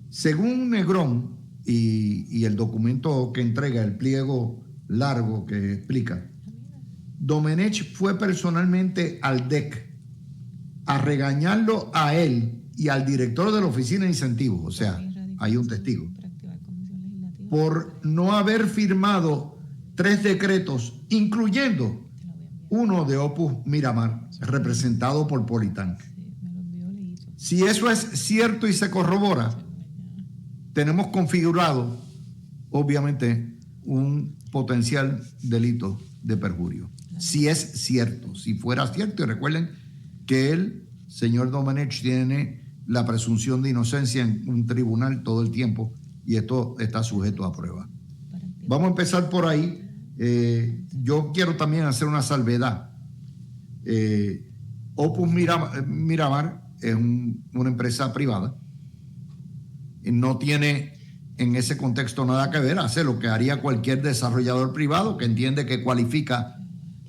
Según Negrón y el documento que entrega, el pliego largo que explica, Domenech fue personalmente al DEC a regañarlo a él y al director de la Oficina de Incentivos, o sea, hay un testigo, por no haber firmado 3 decretos, incluyendo uno de Opus Miramar, representado por Politank. Si eso es cierto y se corrobora, tenemos configurado, obviamente, un potencial delito de perjurio. Si es cierto, si fuera cierto, y recuerden que el señor Domenech tiene la presunción de inocencia en un tribunal todo el tiempo y esto está sujeto a prueba. Vamos a empezar por ahí. Yo quiero también hacer una salvedad. Opus Miramar es una empresa privada. No tiene en ese contexto nada que ver, hace lo que haría cualquier desarrollador privado que entiende que cualifica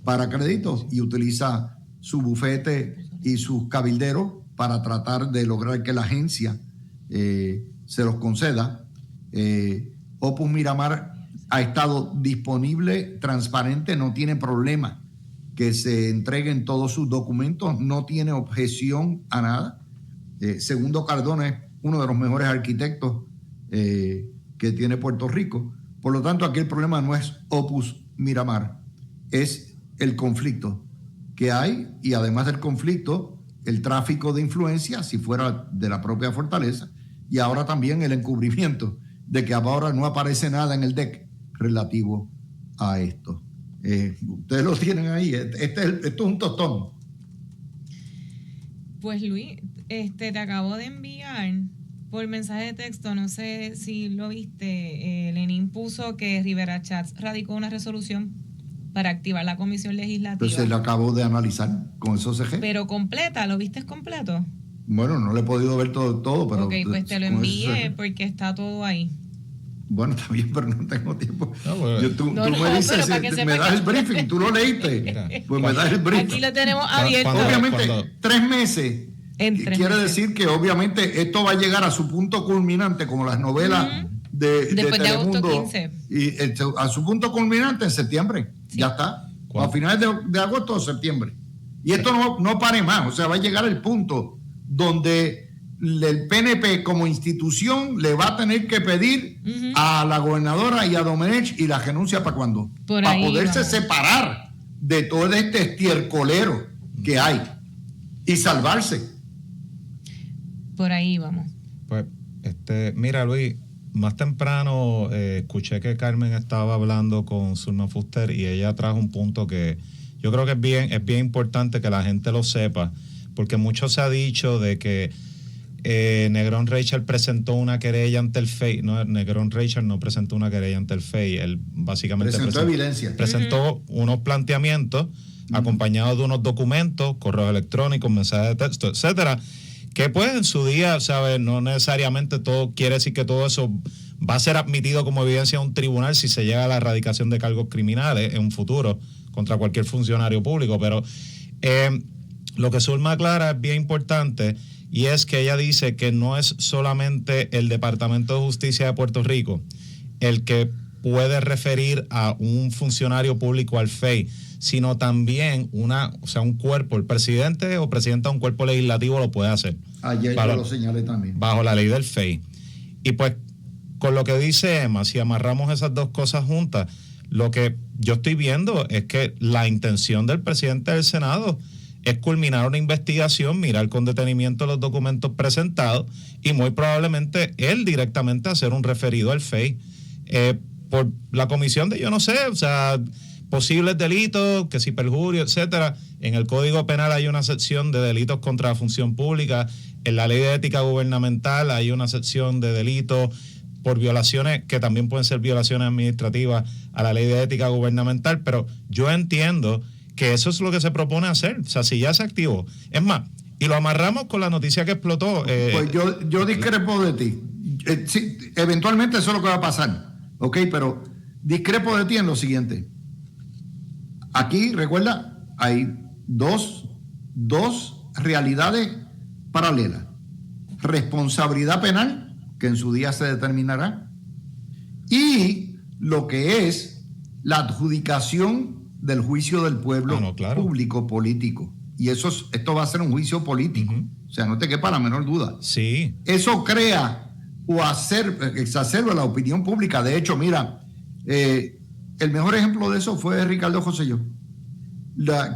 para créditos y utiliza su bufete y sus cabilderos para tratar de lograr que la agencia se los conceda. Opus Miramar ha estado disponible, transparente, no tiene problema que se entreguen todos sus documentos, no tiene objeción a nada. Segundo Cardona es uno de los mejores arquitectos que tiene Puerto Rico. Por lo tanto, aquí el problema no es Opus Miramar, es el conflicto que hay, y además del conflicto, el tráfico de influencia, si fuera de la propia fortaleza, y ahora también el encubrimiento de que ahora no aparece nada en el DEC relativo a esto. Ustedes lo tienen ahí, esto es un tostón. Pues Luis, te acabo de enviar por mensaje de texto, no sé si lo viste, Lenín puso que Rivera Chats radicó una resolución para activar la comisión legislativa. Entonces lo acabo de analizar con esos CG. Pero completa, ¿lo viste completo? Bueno, no le he podido ver todo, pero... Ok, pues te lo envié porque está todo ahí. Bueno, está bien, pero no tengo tiempo. No, bueno. Tú me dices, me das el briefing, tú lo leíste. Mira, pues me das el briefing. Aquí lo tenemos abierto. Obviamente, 3 meses. Quiere meses. decir que obviamente esto va a llegar a su punto culminante, como las novelas de Después de Telemundo. agosto 15. Y a su punto culminante en septiembre. Sí. Ya está. ¿Cuándo? A finales de agosto o septiembre. Y esto no pare más. O sea, va a llegar el punto donde el PNP como institución le va a tener que pedir a la gobernadora y a Domenech, ¿y la renuncia para cuándo? Para poderse separar de todo este estiercolero que hay y salvarse. Por ahí vamos. Pues, mira, Luis, más temprano escuché que Carmen estaba hablando con Zulma Fuster y ella trajo un punto que yo creo que es bien importante que la gente lo sepa, porque mucho se ha dicho de que Negrón Rachel presentó una querella ante el FEI. No, Negrón Rachel no presentó una querella ante el FEI. Él básicamente presentó evidencia. Presentó unos planteamientos acompañados de unos documentos, correos electrónicos, mensajes de texto, etcétera, que pues en su día, ¿sabes? No necesariamente todo quiere decir que todo eso va a ser admitido como evidencia en un tribunal si se llega a la erradicación de cargos criminales en un futuro contra cualquier funcionario público, pero lo que Zulma aclara es bien importante, y es que ella dice que no es solamente el Departamento de Justicia de Puerto Rico el que puede referir a un funcionario público al FEI, sino también un cuerpo, el presidente o presidenta de un cuerpo legislativo lo puede hacer. Ayer yo lo señalé también. Bajo la ley del FEI. Y pues, con lo que dice Emma, si amarramos esas dos cosas juntas, lo que yo estoy viendo es que la intención del presidente del Senado es culminar una investigación, mirar con detenimiento los documentos presentados y muy probablemente él directamente hacer un referido al FEI por la comisión de, yo no sé, o sea, posibles delitos, que si perjurio, etcétera. En el Código Penal hay una sección de delitos contra la función pública, en la Ley de Ética Gubernamental hay una sección de delitos por violaciones que también pueden ser violaciones administrativas a la Ley de Ética Gubernamental, pero yo entiendo que eso es lo que se propone hacer. O sea, si ya se activó. Es más, y lo amarramos con la noticia que explotó. Pues yo discrepo de ti. Sí, eventualmente eso es lo que va a pasar. Ok, pero discrepo de ti en lo siguiente. Aquí, recuerda, hay dos realidades paralelas. Responsabilidad penal, que en su día se determinará, y lo que es la adjudicación del juicio del pueblo público político. Y esto va a ser un juicio político. O sea, no te quepa la menor duda. Sí. Eso crea o exacerba la opinión pública. De hecho, mira, el mejor ejemplo de eso fue Ricardo Rosselló.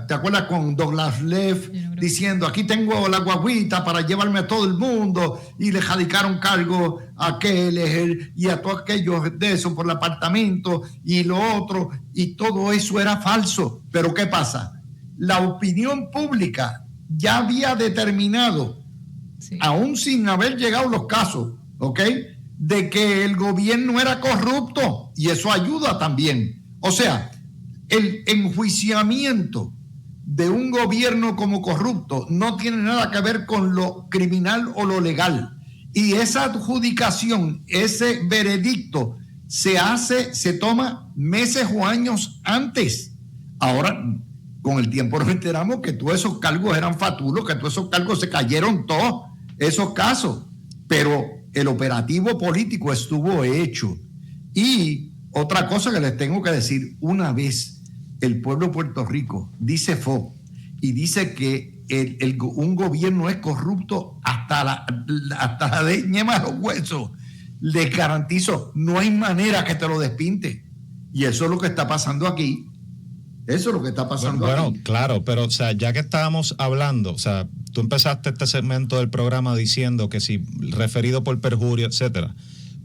¿Te acuerdas con Douglas Leff diciendo, aquí tengo la guaguita para llevarme a todo el mundo, y le radicaron cargo a aquel y a todos aquellos de eso por el apartamento y lo otro, y todo eso era falso? Pero ¿qué pasa? La opinión pública ya había determinado, aún sin haber llegado los casos, ¿ok?, de que el gobierno era corrupto, y eso ayuda también. O sea, el enjuiciamiento de un gobierno como corrupto no tiene nada que ver con lo criminal o lo legal. Y esa adjudicación, ese veredicto, se toma meses o años antes. Ahora, con el tiempo nos enteramos que todos esos cargos eran fatulos, que todos esos cargos se cayeron todos esos casos, pero el operativo político estuvo hecho. Y otra cosa que les tengo que decir, una vez el pueblo de Puerto Rico dice FO y dice que un gobierno es corrupto hasta la de ñema de los huesos, les garantizo, no hay manera que te lo despinte. Y eso es lo que está pasando aquí. Eso es lo que está pasando aquí. Bueno, claro, pero o sea, ya que estábamos hablando, o sea, tú empezaste este segmento del programa diciendo que si referido por perjurio, etcétera.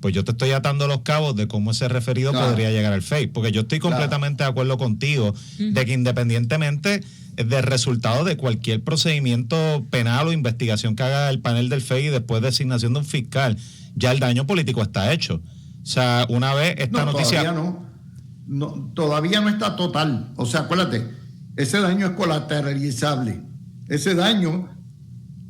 Pues yo te estoy atando los cabos de cómo ese referido podría llegar al FEI, porque yo estoy completamente de acuerdo contigo de que independientemente del resultado de cualquier procedimiento penal o investigación que haga el panel del FEI después de designación de un fiscal, ya el daño político está hecho. O sea, una vez esta noticia... Todavía no está total. O sea, acuérdate, ese daño es colateralizable. Ese daño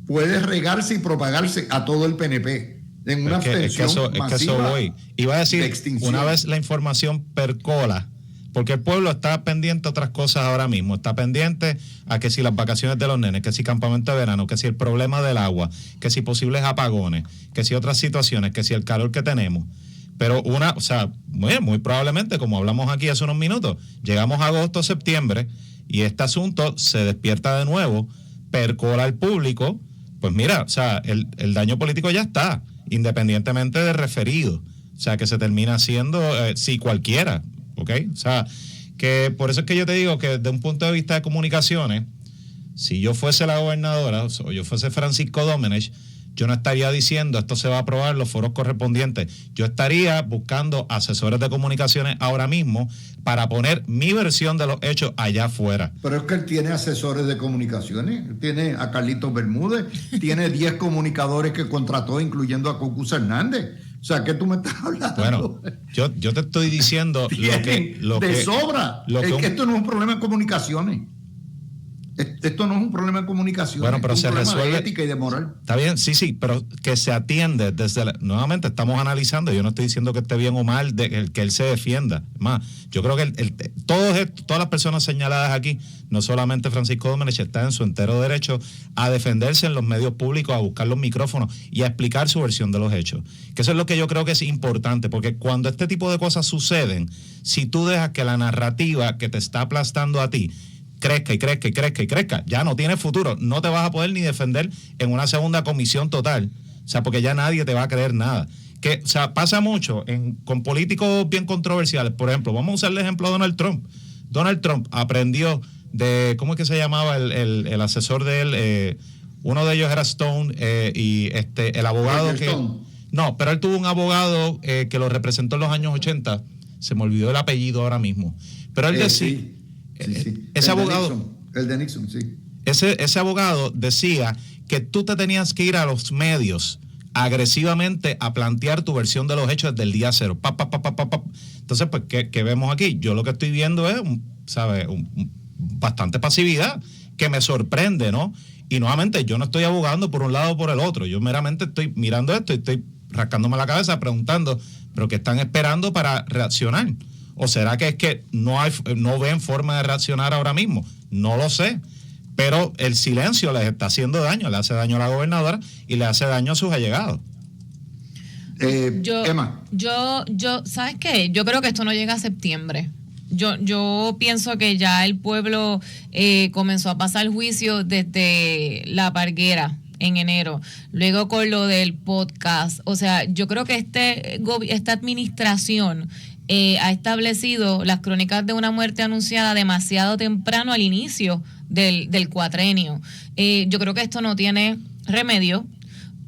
puede regarse y propagarse a todo el PNP. En una abstención masiva. Es que eso voy. Iba a decir, una vez la información percola, porque el pueblo está pendiente a otras cosas ahora mismo. Está pendiente a que si las vacaciones de los nenes, que si campamento de verano, que si el problema del agua, que si posibles apagones, que si otras situaciones, que si el calor que tenemos. Pero o sea, muy probablemente, como hablamos aquí hace unos minutos, llegamos a agosto, septiembre, y este asunto se despierta de nuevo, percola al público. Pues mira, o sea, el daño político ya está, independientemente de referido. O sea, que se termina haciendo, si cualquiera, ¿ok? O sea, que por eso es que yo te digo que desde un punto de vista de comunicaciones, si yo fuese la gobernadora, o yo fuese Francisco Domenech, yo no estaría diciendo esto se va a aprobar en los foros correspondientes. Yo estaría buscando asesores de comunicaciones ahora mismo para poner mi versión de los hechos allá afuera. Pero es que él tiene asesores de comunicaciones, tiene a Carlitos Bermúdez, tiene 10 comunicadores que contrató, incluyendo a Cucuza Hernández. O sea, ¿qué tú me estás hablando? Bueno, yo te estoy diciendo lo que sobra. Es que esto no es un problema de comunicaciones. Esto no es un problema de comunicación, bueno, pero es un problema resuelve, de ética y de moral. Está bien, sí, pero que se atiende nuevamente estamos analizando, yo no estoy diciendo que esté bien o mal que él se defienda. Más, yo creo que todas las personas señaladas aquí, no solamente Francisco Domenech, está en su entero derecho a defenderse en los medios públicos, a buscar los micrófonos y a explicar su versión de los hechos. Que eso es lo que yo creo que es importante, porque cuando este tipo de cosas suceden, si tú dejas que la narrativa que te está aplastando a ti crezca, ya no tiene futuro, no te vas a poder ni defender en una segunda comisión total, o sea, porque ya nadie te va a creer nada. O sea, pasa mucho con políticos bien controversiales. Por ejemplo, vamos a usar el ejemplo de Donald Trump. Donald Trump aprendió de, ¿cómo es que se llamaba el asesor de él? Uno de ellos era Stone, y el abogado no, pero él tuvo un abogado que lo representó en los años 80, se me olvidó el apellido ahora mismo, pero él decía... Sí. Ese abogado, el de Nixon, sí. Ese abogado decía que tú te tenías que ir a los medios agresivamente a plantear tu versión de los hechos desde el día cero. Entonces, pues, ¿qué vemos aquí? Yo lo que estoy viendo es, bastante pasividad, que me sorprende, ¿no? Y nuevamente, yo no estoy abogando por un lado o por el otro. Yo meramente estoy mirando esto y estoy rascándome la cabeza preguntando, ¿pero qué están esperando para reaccionar? ¿O será que es que no ven forma de reaccionar ahora mismo? No lo sé. Pero el silencio les está haciendo daño. Le hace daño a la gobernadora y le hace daño a sus allegados. Emma. Yo, ¿sabes qué? Yo creo que esto no llega a septiembre. Yo pienso que ya el pueblo comenzó a pasar juicio desde la Parguera en enero, luego con lo del podcast. O sea, yo creo que esta administración ha establecido las crónicas de una muerte anunciada demasiado temprano al inicio del cuatrenio. Yo creo que esto no tiene remedio.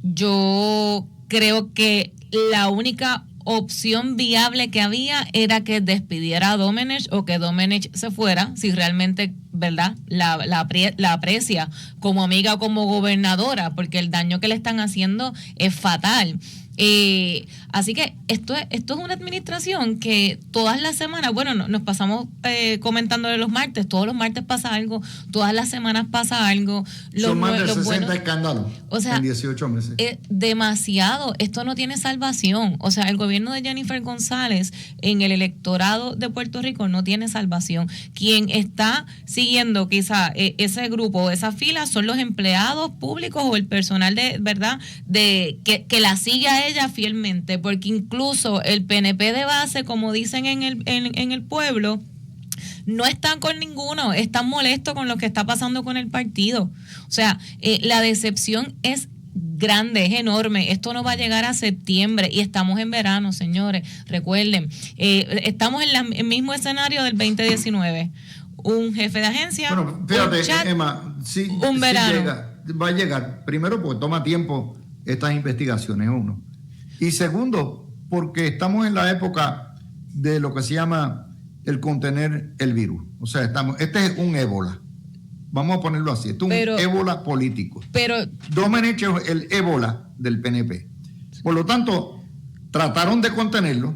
Yo creo que la única opción viable que había era que despidiera a Domenech o que Domenech se fuera, si realmente, ¿verdad?, la aprecia como amiga o como gobernadora, porque el daño que le están haciendo es fatal. Así que esto es una administración que todas las semanas, bueno, nos pasamos comentándole los martes, todos los martes pasa algo, todas las semanas pasa algo. Son más de 60 escándalos, o sea, en 18 meses. Demasiado, esto no tiene salvación. O sea, el gobierno de Jennifer González en el electorado de Puerto Rico no tiene salvación. Quien está siguiendo quizá ese grupo o esa fila son los empleados públicos o el personal de verdad que la sigue a ella fielmente, porque incluso el PNP de base, como dicen en el pueblo, no están con ninguno, están molestos con lo que está pasando con el partido. O sea, la decepción es grande, es enorme. Esto no va a llegar a septiembre y estamos en verano, señores. Recuerden, estamos en el mismo escenario del 2019. Un jefe de agencia, bueno, fíjate, un chat, Emma, un verano. Va a llegar, primero porque toma tiempo estas investigaciones, uno. Y segundo, porque estamos en la época de lo que se llama el contener el virus. O sea, este es un ébola. Vamos a ponerlo así. Esto es un ébola político. Pero Domenech es el ébola del PNP. Por lo tanto, trataron de contenerlo.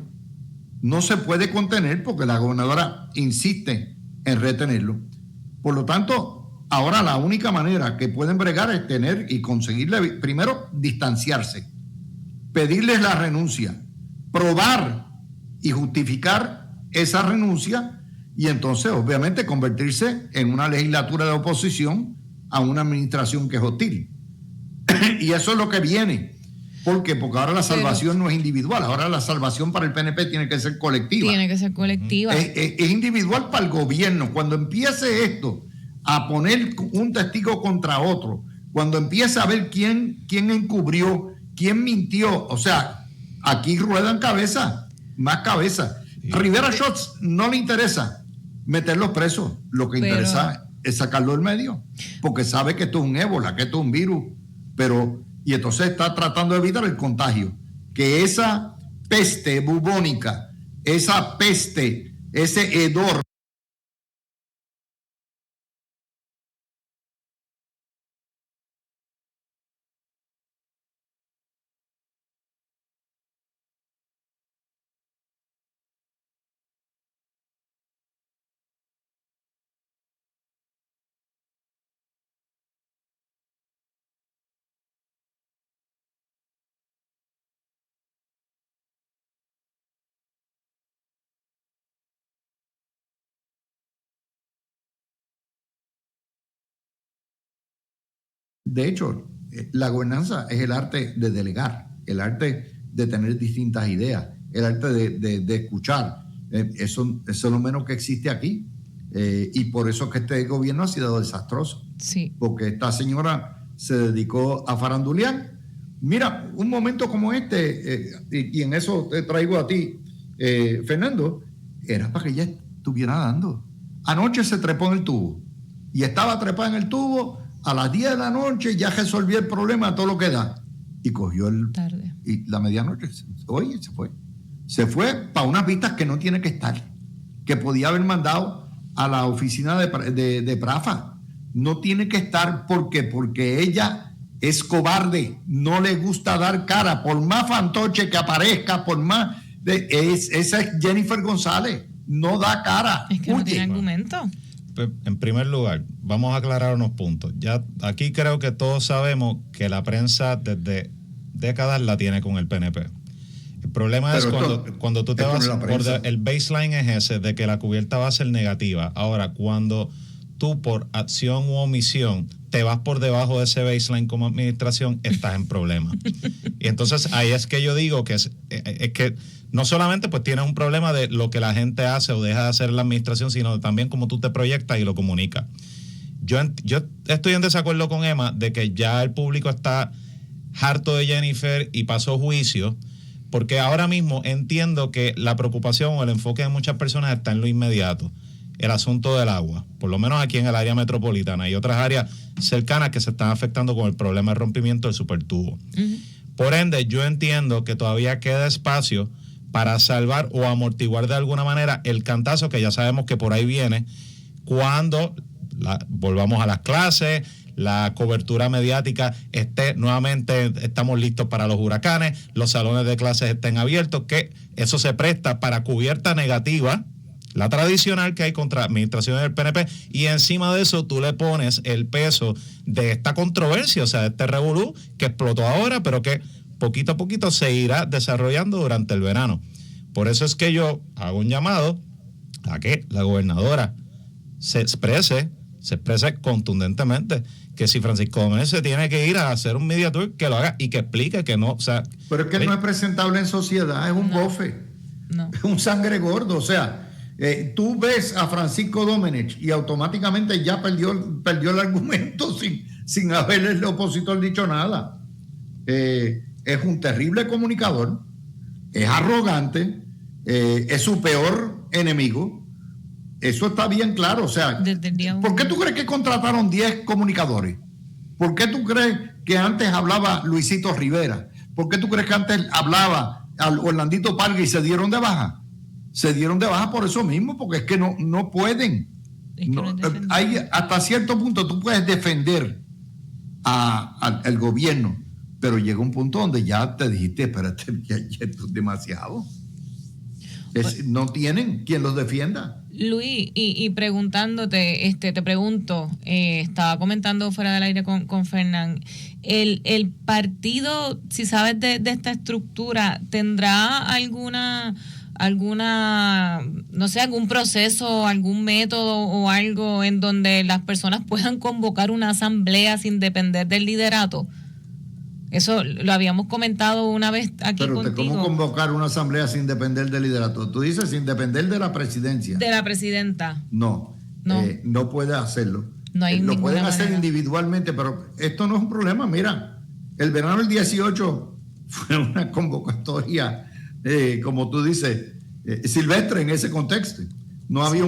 No se puede contener porque la gobernadora insiste en retenerlo. Por lo tanto, ahora la única manera que pueden bregar es tener y conseguirle, primero, distanciarse, pedirles la renuncia, probar y justificar esa renuncia y entonces, obviamente, convertirse en una legislatura de oposición a una administración que es hostil. Y eso es lo que viene. ¿Por qué? Porque ahora la salvación no es individual, ahora la salvación para el PNP tiene que ser colectiva. Tiene que ser colectiva. Es individual para el gobierno. Cuando empiece esto a poner un testigo contra otro, cuando empiece a ver quién encubrió, quién mintió, o sea, aquí ruedan cabezas, más cabezas. Sí. Rivera Schatz no le interesa meterlos presos, lo que interesa es sacarlo del medio, porque sabe que esto es un ébola, que esto es un virus, y entonces está tratando de evitar el contagio, que esa peste bubónica, esa peste, ese hedor. De hecho, la gobernanza es el arte de delegar, el arte de tener distintas ideas, el arte de escuchar. Eso es lo menos que existe aquí. Y por eso es que este gobierno ha sido desastroso. Sí. Porque esta señora se dedicó a farandulear. Mira, un momento como este, y en eso te traigo a ti, Fernando, era para que ella estuviera dando. Anoche se trepó en el tubo y estaba trepada en el tubo. A las 10 de la noche ya resolvió el problema, todo lo que da. Y cogió y la medianoche, oye, se fue. Se fue para unas vistas que no tiene que estar, que podía haber mandado a la oficina de Prafa. No tiene que estar porque ella es cobarde, no le gusta dar cara, por más fantoche que aparezca, por más... esa es Jennifer González, no da cara. Es que no tiene argumento. En primer lugar, vamos a aclarar unos puntos. Ya aquí creo que todos sabemos que la prensa desde décadas la tiene con el PNP. El problema es cuando tú te vas el baseline es ese de que la cubierta va a ser negativa. Ahora, cuando tú por acción u omisión te vas por debajo de ese baseline como administración, estás en problema. Y entonces ahí es que yo digo que es que no solamente pues tienes un problema de lo que la gente hace o deja de hacer la administración, sino también cómo tú te proyectas y lo comunicas. Yo estoy en desacuerdo con Emma de que ya el público está harto de Jennifer y pasó juicio, porque ahora mismo entiendo que la preocupación o el enfoque de muchas personas está en lo inmediato, el asunto del agua, por lo menos aquí en el área metropolitana y otras áreas cercanas que se están afectando con el problema de rompimiento del supertubo. Uh-huh. Por ende, yo entiendo que todavía queda espacio para salvar o amortiguar de alguna manera el cantazo que ya sabemos que por ahí viene cuando volvamos a las clases, la cobertura mediática esté nuevamente, estamos listos para los huracanes, los salones de clases estén abiertos, que eso se presta para cubierta negativa, la tradicional que hay contra administraciones del PNP, y encima de eso tú le pones el peso de esta controversia, o sea, de este revolú que explotó ahora, pero que poquito a poquito se irá desarrollando durante el verano. Por eso es que yo hago un llamado a que la gobernadora se exprese contundentemente, que si Francisco Domínguez se tiene que ir a hacer un media tour, que lo haga y que explique que no, o sea... Pero es que no es presentable en sociedad, es un bofe, es un sangre gordo, o sea... tú ves a Francisco Domenech y automáticamente ya perdió el argumento sin haberle el opositor dicho nada. Es un terrible comunicador, es arrogante, es su peor enemigo. Eso está bien claro. O sea, ¿por qué tú crees que contrataron 10 comunicadores? ¿Por qué tú crees que antes hablaba Luisito Rivera? ¿Por qué tú crees que antes hablaba al Orlandito Parga y se dieron de baja? Se dieron de baja por eso mismo, porque es que no pueden. Es que hay, hasta cierto punto tú puedes defender al gobierno, pero llega un punto donde ya te dijiste, espérate, ya esto es demasiado. No tienen quien los defienda. Luis, y preguntándote, te pregunto, estaba comentando fuera del aire con Fernán, el partido, si sabes de esta estructura, ¿tendrá alguna, no sé, algún proceso, algún método o algo en donde las personas puedan convocar una asamblea sin depender del liderato? Eso lo habíamos comentado una vez aquí pero contigo. ¿Cómo convocar una asamblea sin depender del liderato? Tú dices sin depender de la presidencia. De la presidenta. No puede hacerlo. No hay lo pueden hacer manera. Individualmente, pero esto no es un problema. Mira, el verano del 18 fue una convocatoria, como tú dices, silvestre en ese contexto. No había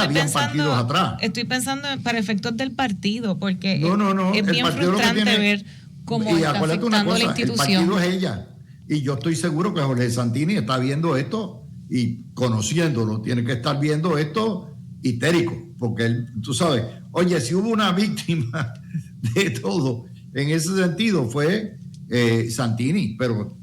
habían partidos atrás. Estoy pensando para efectos del partido, porque es el bien frustrante ver cómo está afectando la institución. El partido es ella. Y yo estoy seguro que Jorge Santini está viendo esto y conociéndolo, tiene que estar viendo esto histérico, porque él, tú sabes, oye, si hubo una víctima de todo en ese sentido fue Santini, pero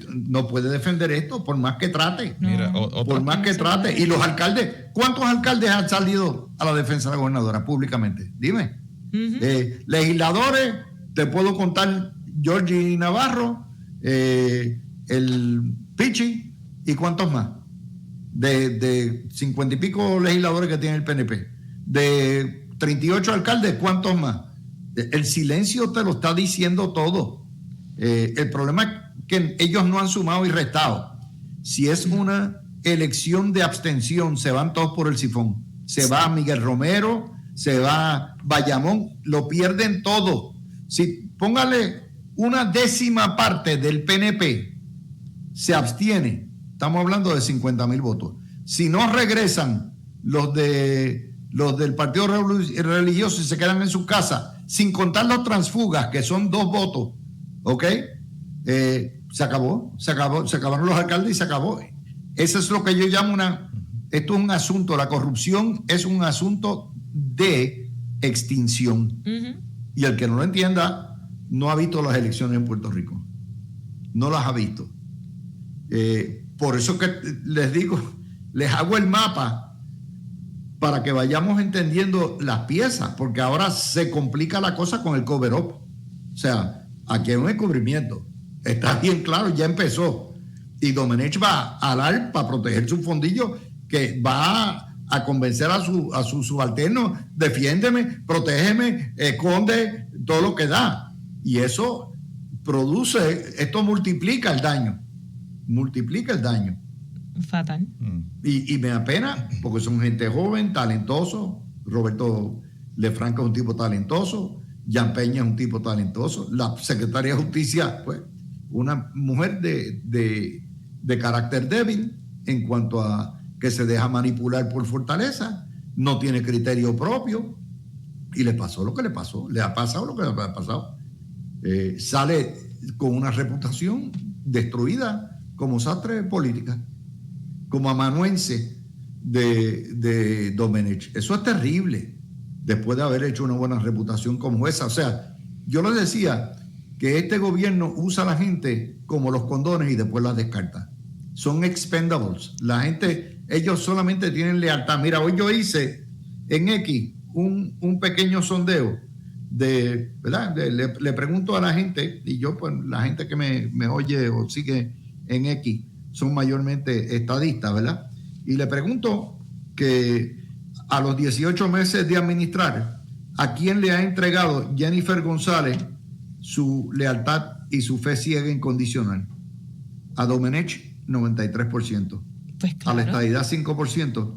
no puede defender esto por más que trate. Mira, por más que trate. Y los alcaldes, ¿cuántos alcaldes han salido a la defensa de la gobernadora públicamente? Dime. Legisladores, te puedo contar Georgie Navarro, el Pichi, y cuántos más. De 50 y pico legisladores que tiene el PNP. De 38 alcaldes, ¿cuántos más? El silencio te lo está diciendo todo. El problema es que ellos no han sumado y restado. Si es una elección de abstención, se van todos por el sifón. Se va Miguel Romero, se va Bayamón, lo pierden todo. Si póngale una décima parte del PNP, se abstiene, estamos hablando de 50,000 votos. Si no regresan los del Partido Religioso y se quedan en su casa, sin contar los transfugas, que son 2 votos, ¿ok? Se acabaron los alcaldes y se acabó. Eso es lo que yo llamo esto es un asunto, la corrupción es un asunto de extinción. Y el que no lo entienda, no ha visto las elecciones en Puerto Rico. No las ha visto. Por eso que les digo, les hago el mapa para que vayamos entendiendo las piezas, porque ahora se complica la cosa con el cover-up. O sea, aquí hay un encubrimiento. Está bien claro, ya empezó. Y Domenech va a alar para proteger su fondillo, que va a convencer a su subalterno, defiéndeme, protégeme, esconde, todo lo que da. Y eso esto multiplica el daño. Multiplica el daño. Fatal. Y me da pena, porque son gente joven, talentoso. Roberto Lefranco es un tipo talentoso. Jan Peña es un tipo talentoso. La secretaria de Justicia, pues, una mujer de carácter débil en cuanto a que se deja manipular por fortaleza, no tiene criterio propio, y le pasó lo que le pasó, le ha pasado lo que le ha pasado. Sale con una reputación destruida como sastre política, como amanuense de Domenech. Eso es terrible. después de haber hecho una buena reputación como esa. O sea, yo les decía que este gobierno usa a la gente como los condones y después las descarta. Son expendables. La gente, ellos solamente tienen lealtad. Mira, hoy yo hice en X un pequeño sondeo de, ¿verdad? Le pregunto a la gente, y yo, pues, la gente que me oye o sigue en X son mayormente estadistas, ¿verdad? Y le pregunto que a los 18 meses de administrar, ¿a quién le ha entregado Jennifer González su lealtad y su fe ciega incondicional? A Domenech, 93%. Pues claro. A la estadidad, 5%.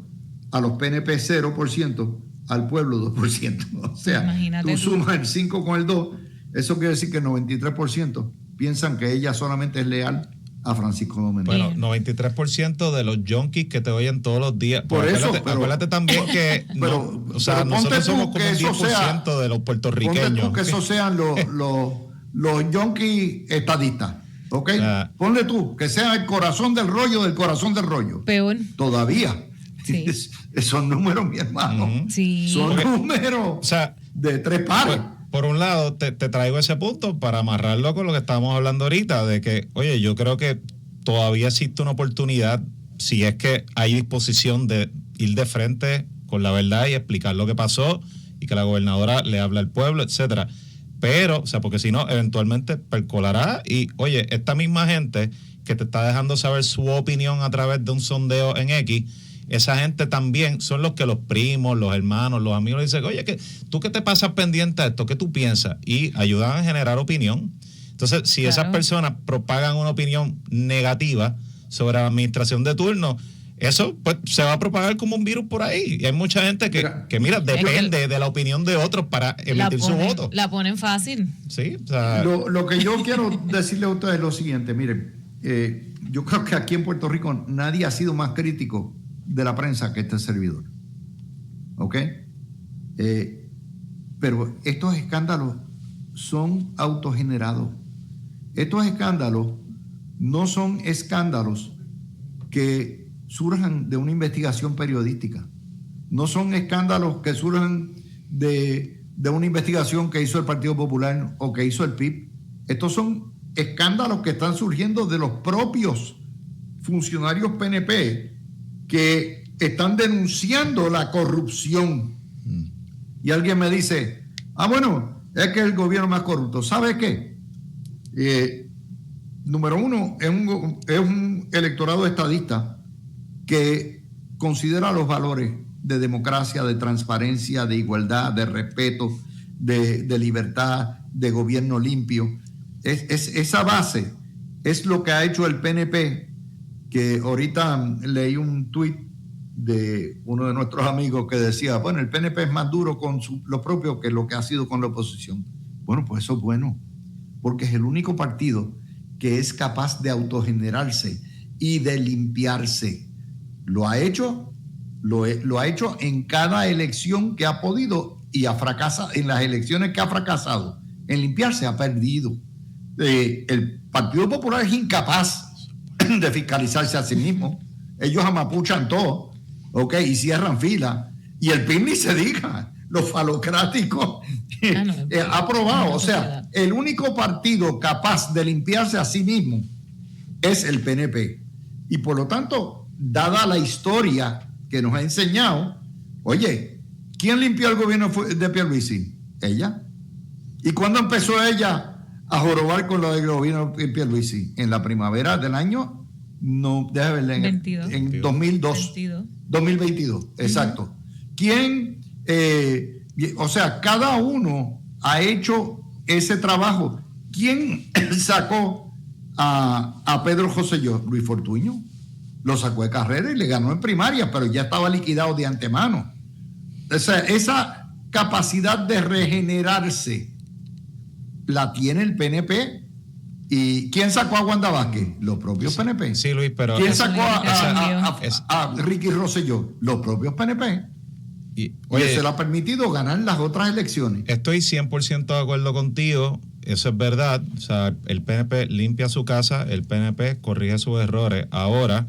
A los PNP, 0%. Al pueblo, 2%. O sea, Imagínate tú sumas el 5 con el 2, eso quiere decir que el 93% piensan que ella solamente es leal a Francisco Domenech. Bueno, 93% de los junkies que te oyen todos los días. Por eso, acuérdate también que nosotros somos como un 10% de los puertorriqueños. Ponte tú que esos sean los junkies estadistas, ¿ok? Ponle tú que sea el corazón del rollo del corazón del rollo. Peor. Todavía. Sí. Son números, mi hermano. Sí. Son números de 3 pares. Por un lado, te traigo ese punto para amarrarlo con lo que estábamos hablando ahorita, de que, oye, yo creo que todavía existe una oportunidad, si es que hay disposición de ir de frente con la verdad y explicar lo que pasó y que la gobernadora le habla al pueblo, etcétera. Pero, o sea, porque si no, eventualmente percolará y, oye, esta misma gente que te está dejando saber su opinión a través de un sondeo en X, esa gente también son los que los primos, los hermanos, los amigos le dicen, oye, que tú que te pasas pendiente de esto, ¿qué tú piensas? Y ayudan a generar opinión. Entonces, si esas personas propagan una opinión negativa sobre la administración de turno, eso pues se va a propagar como un virus por ahí. Y hay mucha gente que mira, depende de la opinión de otros para emitir su voto. La ponen fácil. Sí, o sea, lo que yo quiero decirle a ustedes es lo siguiente, miren, yo creo que aquí en Puerto Rico nadie ha sido más crítico de la prensa que este servidor. ¿Ok? Pero estos escándalos son autogenerados. Estos escándalos no son escándalos que surjan de una investigación periodística. No son escándalos que surjan de una investigación que hizo el Partido Popular o que hizo el PIB. Estos son escándalos que están surgiendo de los propios funcionarios PNP que están denunciando la corrupción. Y alguien me dice, bueno, es que el gobierno más corrupto. ¿Sabe qué? Número uno, es un electorado estadista que considera los valores de democracia, de transparencia, de igualdad, de respeto, de libertad, de gobierno limpio. Esa base es lo que ha hecho el PNP, que ahorita leí un tuit de uno de nuestros amigos que decía, bueno, el PNP es más duro con lo propio que lo que ha sido con la oposición. Bueno, pues eso es bueno, porque es el único partido que es capaz de autogenerarse y de limpiarse. Lo ha hecho en cada elección que ha podido y ha fracasado. En las elecciones que ha fracasado, en limpiarse ha perdido. El Partido Popular es incapaz de fiscalizarse a sí mismo. Ellos amapuchan todo, ¿ok? Y cierran fila. Y el PIB ni se diga. Los falocráticos ha aprobado. O sea, el único partido capaz de limpiarse a sí mismo es el PNP. Y por lo tanto, dada la historia que nos ha enseñado, oye, ¿quién limpió el gobierno de Pierluisi? Ella. ¿Y cuándo empezó ella a jorobar con lo del gobierno de Pierluisi? En la primavera del año, no, déjame ver, en 2022, exacto. ¿Quién? O sea, cada uno ha hecho ese trabajo. ¿Quién sacó a Pedro Rosselló? Luis Fortuño. Lo sacó de carrera y le ganó en primaria, pero ya estaba liquidado de antemano. O sea, esa capacidad de regenerarse la tiene el PNP. ¿Y quién sacó a Wanda Vázquez? Los propios PNP. Sí, Luis, pero... ¿Quién sacó a Ricky Rosselló? Los propios PNP. Y se le ha permitido ganar las otras elecciones. Estoy 100% de acuerdo contigo. Eso es verdad. O sea, el PNP limpia su casa, el PNP corrige sus errores. Ahora,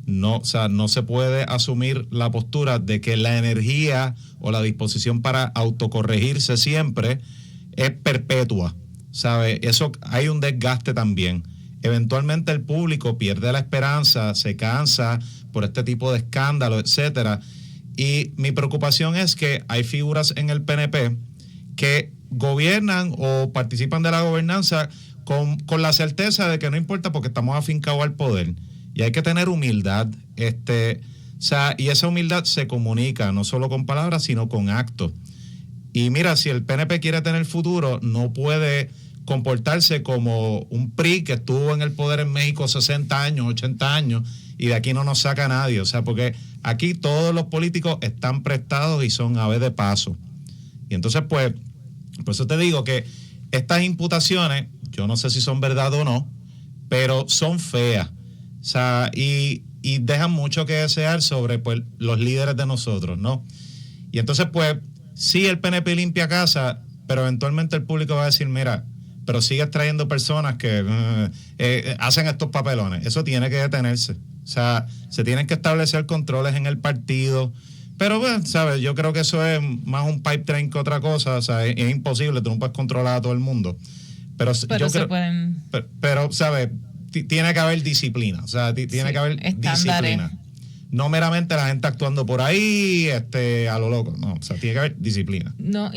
no, o sea, no se puede asumir la postura de que la energía o la disposición para autocorregirse siempre es perpetua, ¿sabe? Eso, hay un desgaste también. Eventualmente el público pierde la esperanza, se cansa por este tipo de escándalos, etcétera. Y mi preocupación es que hay figuras en el PNP que gobiernan o participan de la gobernanza con la certeza de que no importa porque estamos afincados al poder. Y hay que tener humildad, o sea, y esa humildad se comunica no solo con palabras, sino con actos. Y mira, si el PNP quiere tener futuro, no puede comportarse como un PRI que estuvo en el poder en México 60 años, 80 años, y de aquí no nos saca nadie. O sea, porque aquí todos los políticos están prestados y son aves de paso. Y entonces, pues, por eso te digo que estas imputaciones, yo no sé si son verdad o no, pero son feas. O sea, y dejan mucho que desear sobre, pues, los líderes de nosotros, ¿no? Y entonces, pues, sí, el PNP limpia casa, pero eventualmente el público va a decir, mira, pero sigues trayendo personas que hacen estos papelones. Eso tiene que detenerse. O sea, se tienen que establecer controles en el partido. Pero, bueno, ¿sabes? Yo creo que eso es más un pipe train que otra cosa. O sea, es imposible, tú no puedes controlar a todo el mundo. Pero se creo, pueden... pero, ¿sabes? Tiene que haber disciplina. O sea, tiene que haber estándares. Disciplina. No meramente la gente actuando por ahí, a lo loco. No, o sea, tiene que haber disciplina. No,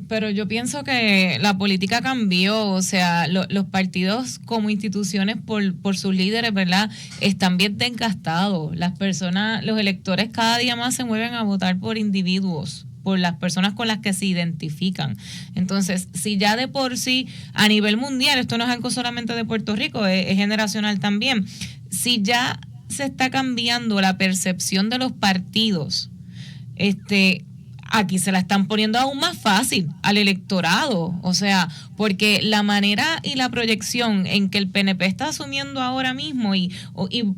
pero yo pienso que la política cambió, o sea, los partidos como instituciones por sus líderes, ¿verdad? Están bien desgastados. Las personas, los electores cada día más se mueven a votar por individuos, por las personas con las que se identifican. Entonces, si ya de por sí, a nivel mundial, esto no es algo solamente de Puerto Rico, es generacional también, si ya se está cambiando la percepción de los partidos, aquí se la están poniendo aún más fácil al electorado, o sea, porque la manera y la proyección en que el PNP está asumiendo ahora mismo, y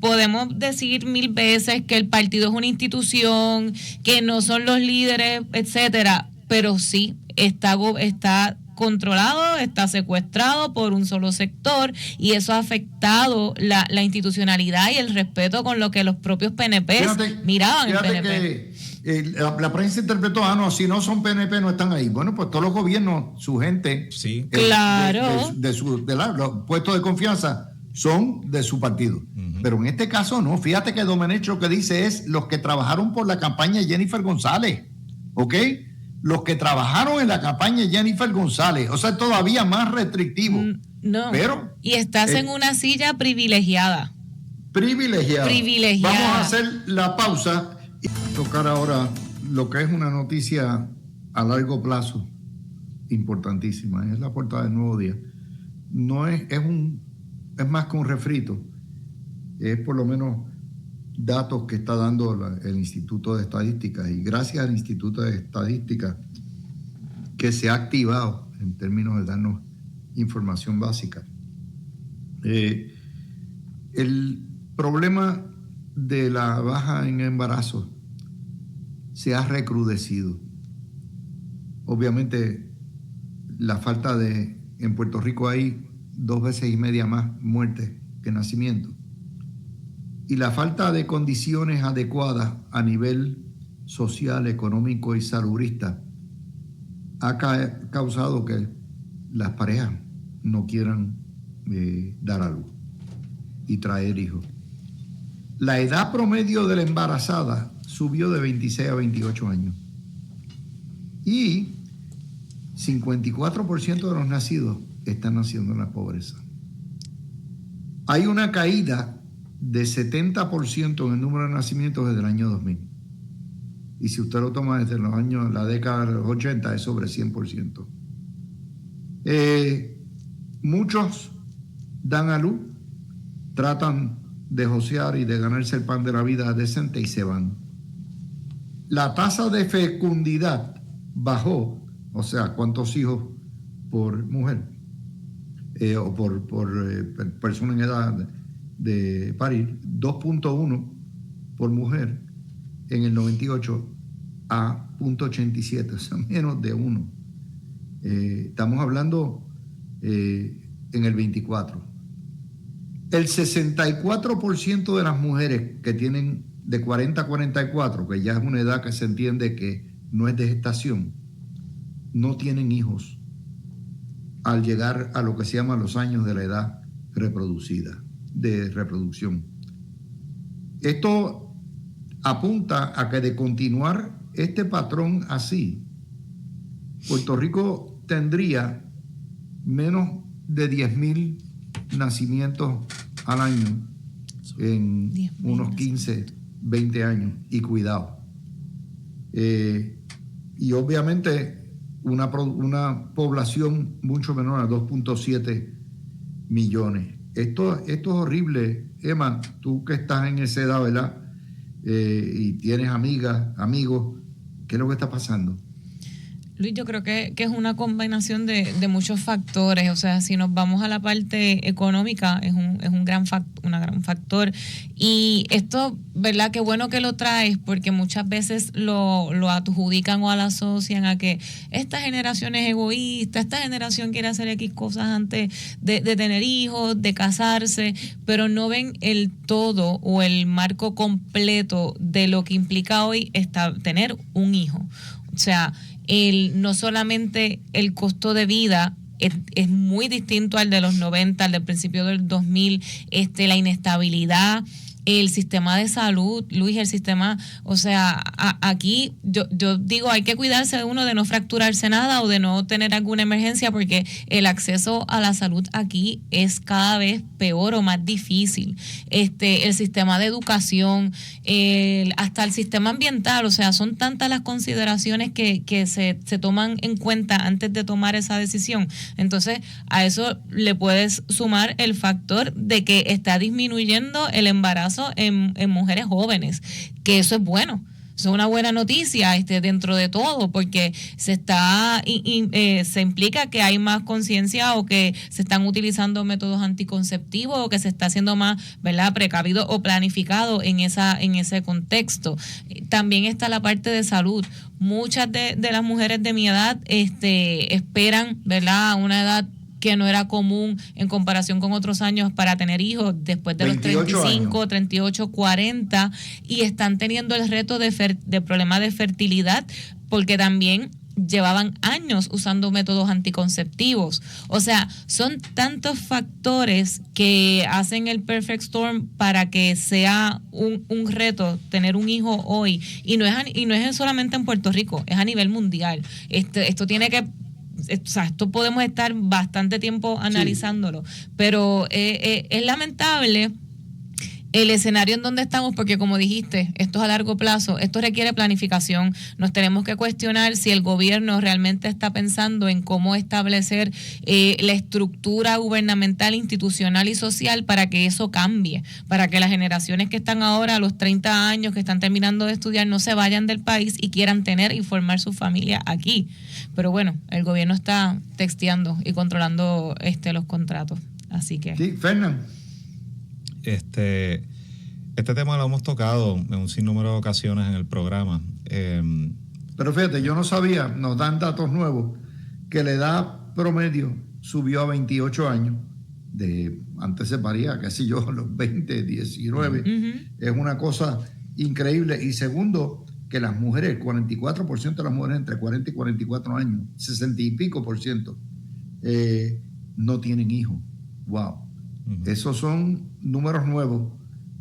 podemos decir 1000 veces que el partido es una institución, que no son los líderes, etcétera, pero sí está controlado, está secuestrado por un solo sector, y eso ha afectado la institucionalidad y el respeto con lo que los propios PNPs miraban en PNP. La prensa interpretó, no, si no son PNP no están ahí. Bueno, pues todos los gobiernos, su gente, sí, claro, de los puestos de confianza son de su partido. Uh-huh. Pero en este caso no. Fíjate que Domenech lo que dice es los que trabajaron por la campaña de Jennifer González, ¿ok? Los que trabajaron en la campaña de Jennifer González, o sea, todavía más restrictivo. No, pero y estás en una silla privilegiada. Privilegiada. Vamos a hacer la pausa y tocar ahora lo que es una noticia a largo plazo importantísima. Es la portada del Nuevo Día. No es más que un refrito. Es por lo menos datos que está dando el Instituto de Estadística, y gracias al Instituto de Estadística que se ha activado en términos de darnos información básica. El problema de la baja en embarazo se ha recrudecido. Obviamente la falta en Puerto Rico hay 2 veces y media más muertes que nacimientos. Y la falta de condiciones adecuadas a nivel social, económico y saludista ha causado que las parejas no quieran dar a luz y traer hijos. La edad promedio de la embarazada subió de 26 a 28 años. Y 54% de los nacidos están naciendo en la pobreza. Hay una caída de 70% en el número de nacimientos desde el año 2000. Y si usted lo toma desde la década de los 80, es sobre 100%. Muchos dan a luz, tratan de josear y de ganarse el pan de la vida decente y se van. La tasa de fecundidad bajó, o sea, cuántos hijos por mujer o por persona en edad de parir, 2.1 por mujer en el 98 a 0.87, o sea, menos de 1. Estamos hablando en el 24. El 64% de las mujeres que tienen de 40 a 44, que ya es una edad que se entiende que no es de gestación, no tienen hijos al llegar a lo que se llama los años de la edad reproducida, de reproducción. Esto apunta a que de continuar este patrón así, Puerto Rico tendría menos de 10,000 nacimientos al año en unos 15, 20 años. Y cuidado. Y obviamente una población mucho menor a 2.7 millones. Esto es horrible, Emma, tú que estás en esa edad, ¿verdad? Y tienes amigas, amigos, ¿qué es lo que está pasando? Luis, yo creo que es una combinación de muchos factores. O sea, si nos vamos a la parte económica, es un gran factor. Y esto, ¿verdad? Qué bueno que lo traes, porque muchas veces lo adjudican o lo asocian a que esta generación es egoísta, esta generación quiere hacer X cosas antes de tener hijos, de casarse, pero no ven el todo o el marco completo de lo que implica hoy tener un hijo. O sea, no solamente el costo de vida es muy distinto al de los 90, al del principio del 2000, la inestabilidad, el sistema de salud, Luis, el sistema, o sea, aquí yo digo, hay que cuidarse de uno de no fracturarse nada o de no tener alguna emergencia, porque el acceso a la salud aquí es cada vez peor o más difícil. El sistema de educación, hasta el sistema ambiental, o sea, son tantas las consideraciones que se toman en cuenta antes de tomar esa decisión. Entonces, a eso le puedes sumar el factor de que está disminuyendo el embarazo en mujeres jóvenes, que eso es bueno. Eso es una buena noticia dentro de todo, porque se implica que hay más conciencia, o que se están utilizando métodos anticonceptivos, o que se está haciendo más, ¿verdad?, precavido o planificado en ese contexto. También está la parte de salud. Muchas de las mujeres de mi edad esperan, ¿verdad?, a una edad que no era común en comparación con otros años para tener hijos, después de los 35, años. 38, 40, y están teniendo el reto de problemas de fertilidad, porque también llevaban años usando métodos anticonceptivos. O sea, son tantos factores que hacen el perfect storm para que sea un reto tener un hijo hoy. Y no es solamente en Puerto Rico, es a nivel mundial. Esto tiene que... O sea, esto podemos estar bastante tiempo analizándolo, sí. Pero es lamentable el escenario en donde estamos, porque como dijiste, esto es a largo plazo, esto requiere planificación. Nos tenemos que cuestionar si el gobierno realmente está pensando en cómo establecer la estructura gubernamental, institucional y social para que eso cambie, para que las generaciones que están ahora a los 30 años, que están terminando de estudiar, no se vayan del país y quieran tener y formar su familia aquí. Pero bueno, el gobierno está texteando y controlando los contratos, así que... Sí, Fernando. Este tema lo hemos tocado en un sinnúmero de ocasiones en el programa. Pero fíjate, yo no sabía, nos dan datos nuevos, que la edad promedio subió a 28 años. Antes se paría, qué sé yo, los 20, 19. Uh-huh. Es una cosa increíble. Y segundo, que las mujeres, el 44% de las mujeres entre 40 y 44 años, 60 y pico %, no tienen hijos. ¡Wow! Uh-huh. Esos son números nuevos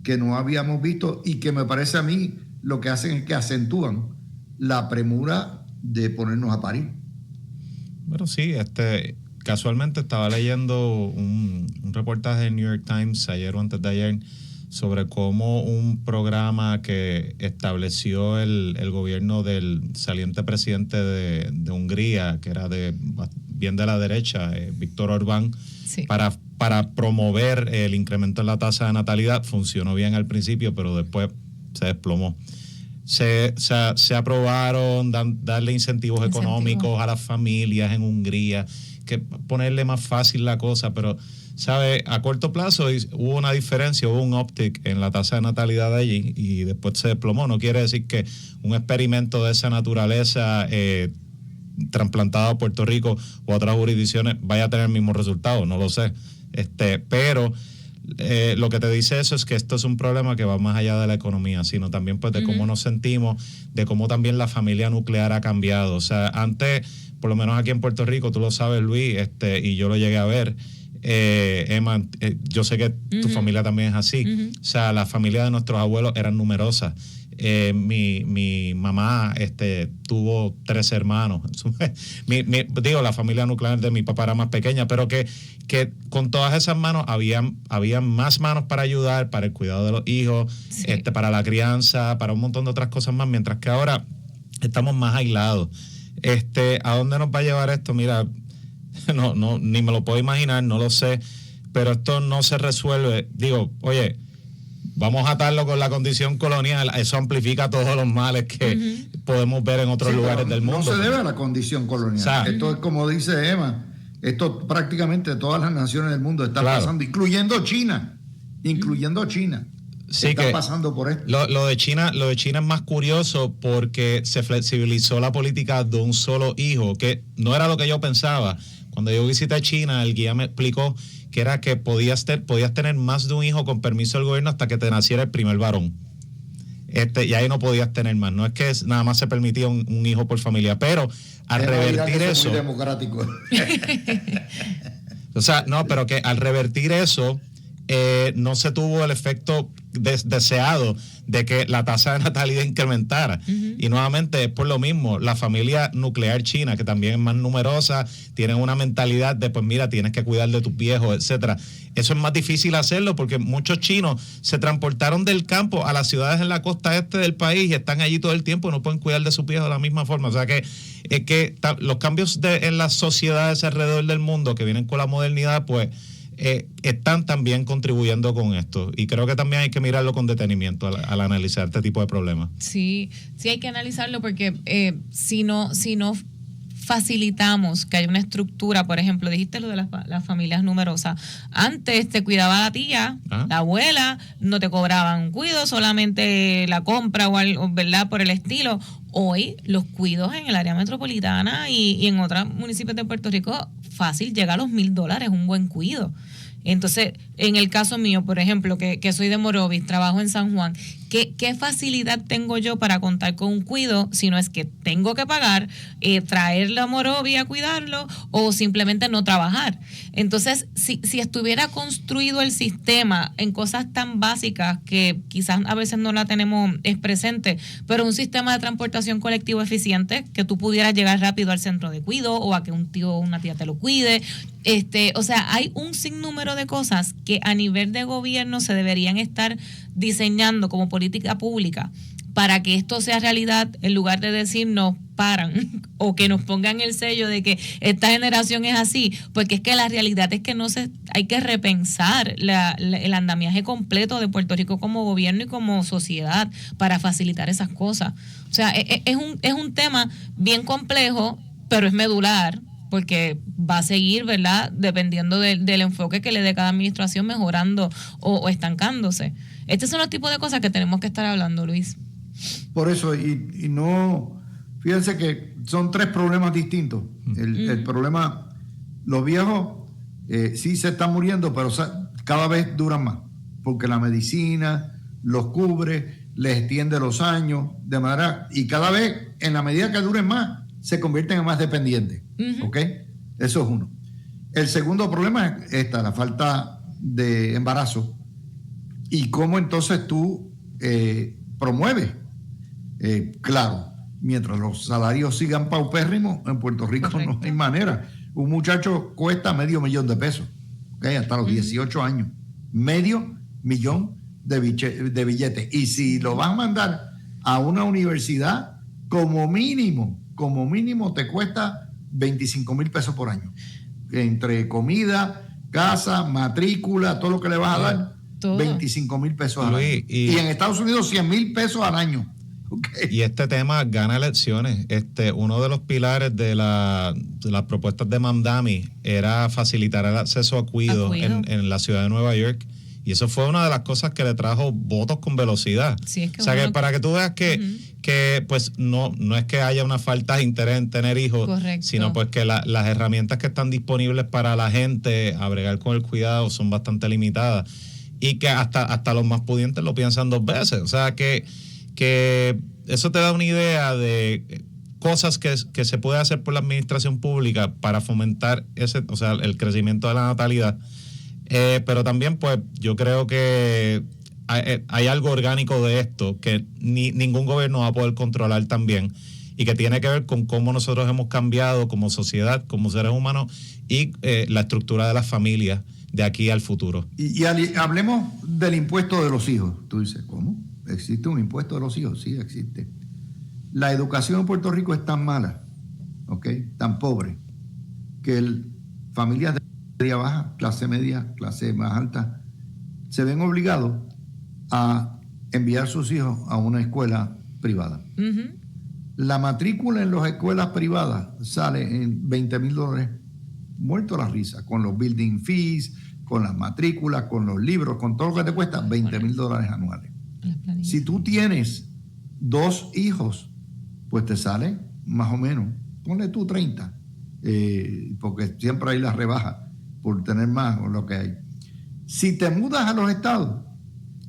que no habíamos visto y que me parece a mí lo que hacen es que acentúan la premura de ponernos a parir. Bueno, sí, casualmente estaba leyendo un reportaje del New York Times ayer o antes de ayer sobre cómo un programa que estableció el gobierno del saliente presidente de Hungría, que era bien de la derecha, Víctor Orbán, sí, para promover el incremento en la tasa de natalidad, funcionó bien al principio, pero después se desplomó. Se aprobaron darle incentivos económicos a las familias en Hungría, que ponerle más fácil la cosa, pero ¿sabe? A corto plazo hubo una diferencia, hubo un uptick en la tasa de natalidad de allí y después se desplomó. No quiere decir que un experimento de esa naturaleza trasplantado a Puerto Rico u otras jurisdicciones vaya a tener el mismo resultado, no lo sé. Pero lo que te dice eso es que esto es un problema que va más allá de la economía, sino también pues de cómo nos sentimos, de cómo también la familia nuclear ha cambiado. O sea, antes, por lo menos aquí en Puerto Rico, tú lo sabes, Luis, y yo lo llegué a ver, Emma, yo sé que tu familia también es así. O sea, la familia de nuestros abuelos eran numerosas. Mi mamá tuvo 3 hermanos. Digo, la familia nuclear de mi papá era más pequeña, pero que con todas esas manos había más manos para ayudar, para el cuidado de los hijos, sí, para la crianza, para un montón de otras cosas más, mientras que ahora estamos más aislados. ¿A dónde nos va a llevar esto? Mira, no, ni me lo puedo imaginar, no lo sé, pero esto no se resuelve. Digo, oye, vamos a atarlo con la condición colonial, eso amplifica todos los males que podemos ver en otros lugares del mundo. No se debe a la condición colonial. O sea, esto es como dice Emma, esto prácticamente todas las naciones del mundo están pasando, incluyendo China. Sí, está pasando por esto. Lo de China es más curioso porque se flexibilizó la política de un solo hijo, que no era lo que yo pensaba. Cuando yo visité China, el guía me explicó que era que podías tener más de un hijo con permiso del gobierno hasta que te naciera el primer varón. Y ahí no podías tener más. No es que nada más se permitía un hijo por familia, pero al revertir eso... Es muy democrático. O sea, no, pero que al revertir eso, no se tuvo el efecto deseado de que la tasa de natalidad incrementara. Y nuevamente es por lo mismo, la familia nuclear china, que también es más numerosa, tienen una mentalidad de, pues mira, tienes que cuidar de tus viejos, etcétera. Eso es más difícil hacerlo porque muchos chinos se transportaron del campo a las ciudades en la costa este del país y están allí todo el tiempo y no pueden cuidar de sus viejos de la misma forma. O sea que los cambios en las sociedades alrededor del mundo que vienen con la modernidad, pues están también contribuyendo con esto, y creo que también hay que mirarlo con detenimiento al analizar este tipo de problemas. Sí hay que analizarlo porque si no facilitamos que haya una estructura, por ejemplo, dijiste lo de las familias numerosas, antes te cuidaba la tía, la abuela, no te cobraban un cuido, solamente la compra o algo, ¿verdad? Por el estilo. Hoy los cuidos en el área metropolitana y en otros municipios de Puerto Rico fácil llega a los $1,000, un buen cuido. Entonces, en el caso mío, por ejemplo, que soy de Morovis, trabajo en San Juan, ¿qué facilidad tengo yo para contar con un cuido si no es que tengo que pagar, traerlo a Morovis a cuidarlo o simplemente no trabajar? Entonces, si estuviera construido el sistema en cosas tan básicas que quizás a veces no la tenemos presente, pero un sistema de transportación colectivo eficiente, que tú pudieras llegar rápido al centro de cuido o a que un tío o una tía te lo cuide. O sea, hay un sinnúmero de cosas que a nivel de gobierno se deberían estar diseñando como política pública para que esto sea realidad, en lugar de decirnos paran o que nos pongan el sello de que esta generación es así, porque es que la realidad es que hay que repensar el andamiaje completo de Puerto Rico como gobierno y como sociedad para facilitar esas cosas. O sea, es un tema bien complejo, pero es medular, porque va a seguir, ¿verdad?, dependiendo del enfoque que le dé cada administración, mejorando o estancándose. Estos son los tipos de cosas que tenemos que estar hablando, Luis. Por eso, y no, fíjense que son 3 problemas distintos. El problema, los viejos sí se están muriendo, pero cada vez duran más, porque la medicina los cubre, les extiende los años, de manera, y cada vez, en la medida que duren más, se convierten en más dependientes. ¿Ok? Eso es uno. El segundo problema es la falta de embarazo y cómo entonces tú promueves. Claro, mientras los salarios sigan paupérrimos, en Puerto Rico no hay manera. Un muchacho cuesta $500,000, ¿okay? Hasta los 18 años. $500,000 de billetes. Y si lo vas a mandar a una universidad, como mínimo te cuesta $25,000 por año. Entre comida, casa, matrícula, todo lo que le vas a dar, todo. $25,000 al año. Y en Estados Unidos, $100,000 al año. Okay. Y este tema gana elecciones. Uno de los pilares de las propuestas de Mamdani era facilitar el acceso a cuido. En la ciudad de Nueva York. Y eso fue una de las cosas que le trajo votos con velocidad. Sí, es que o sea, que para que tú veas que pues no es que haya una falta de interés en tener hijos, correcto, sino pues que las herramientas que están disponibles para la gente a bregar con el cuidado son bastante limitadas. y que hasta los más pudientes lo piensan 2 veces. O sea, que eso te da una idea de cosas que se puede hacer por la administración pública para fomentar el crecimiento de la natalidad. Pero también, pues, yo creo que hay algo orgánico de esto que ningún gobierno va a poder controlar también, y que tiene que ver con cómo nosotros hemos cambiado como sociedad, como seres humanos, y la estructura de las familias de aquí al futuro. Y hablemos del impuesto de los hijos. Tú dices, ¿cómo? ¿Existe un impuesto de los hijos? Sí, existe. La educación en Puerto Rico es tan mala, ¿ok?, tan pobre, que familias de media baja, clase media, clase más alta, se ven obligados a enviar sus hijos a una escuela privada. Uh-huh. La matrícula en las escuelas privadas sale en $20,000, muerto la risa, con los building fees, con las matrículas, con los libros, con todo lo que te cuesta, $20,000 anuales. Si tú tienes 2 hijos, pues te sale más o menos, ponle tú 30, porque siempre hay las rebajas por tener más o lo que hay. Si te mudas a los estados,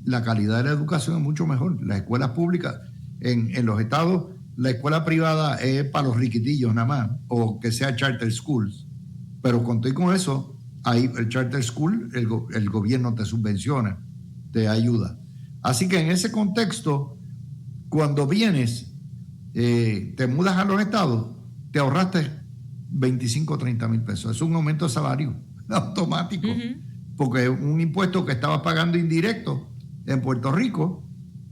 la calidad de la educación es mucho mejor. Las escuelas públicas en los estados, la escuela privada es para los riquitillos nada más, o que sea charter schools. Pero con eso, ahí el charter school, el gobierno te subvenciona, te ayuda. Así que en ese contexto, cuando vienes, te mudas a los estados, te ahorraste 25 o 30 mil pesos. Es un aumento de salario automático, uh-huh, porque es un impuesto que estabas pagando indirecto en Puerto Rico,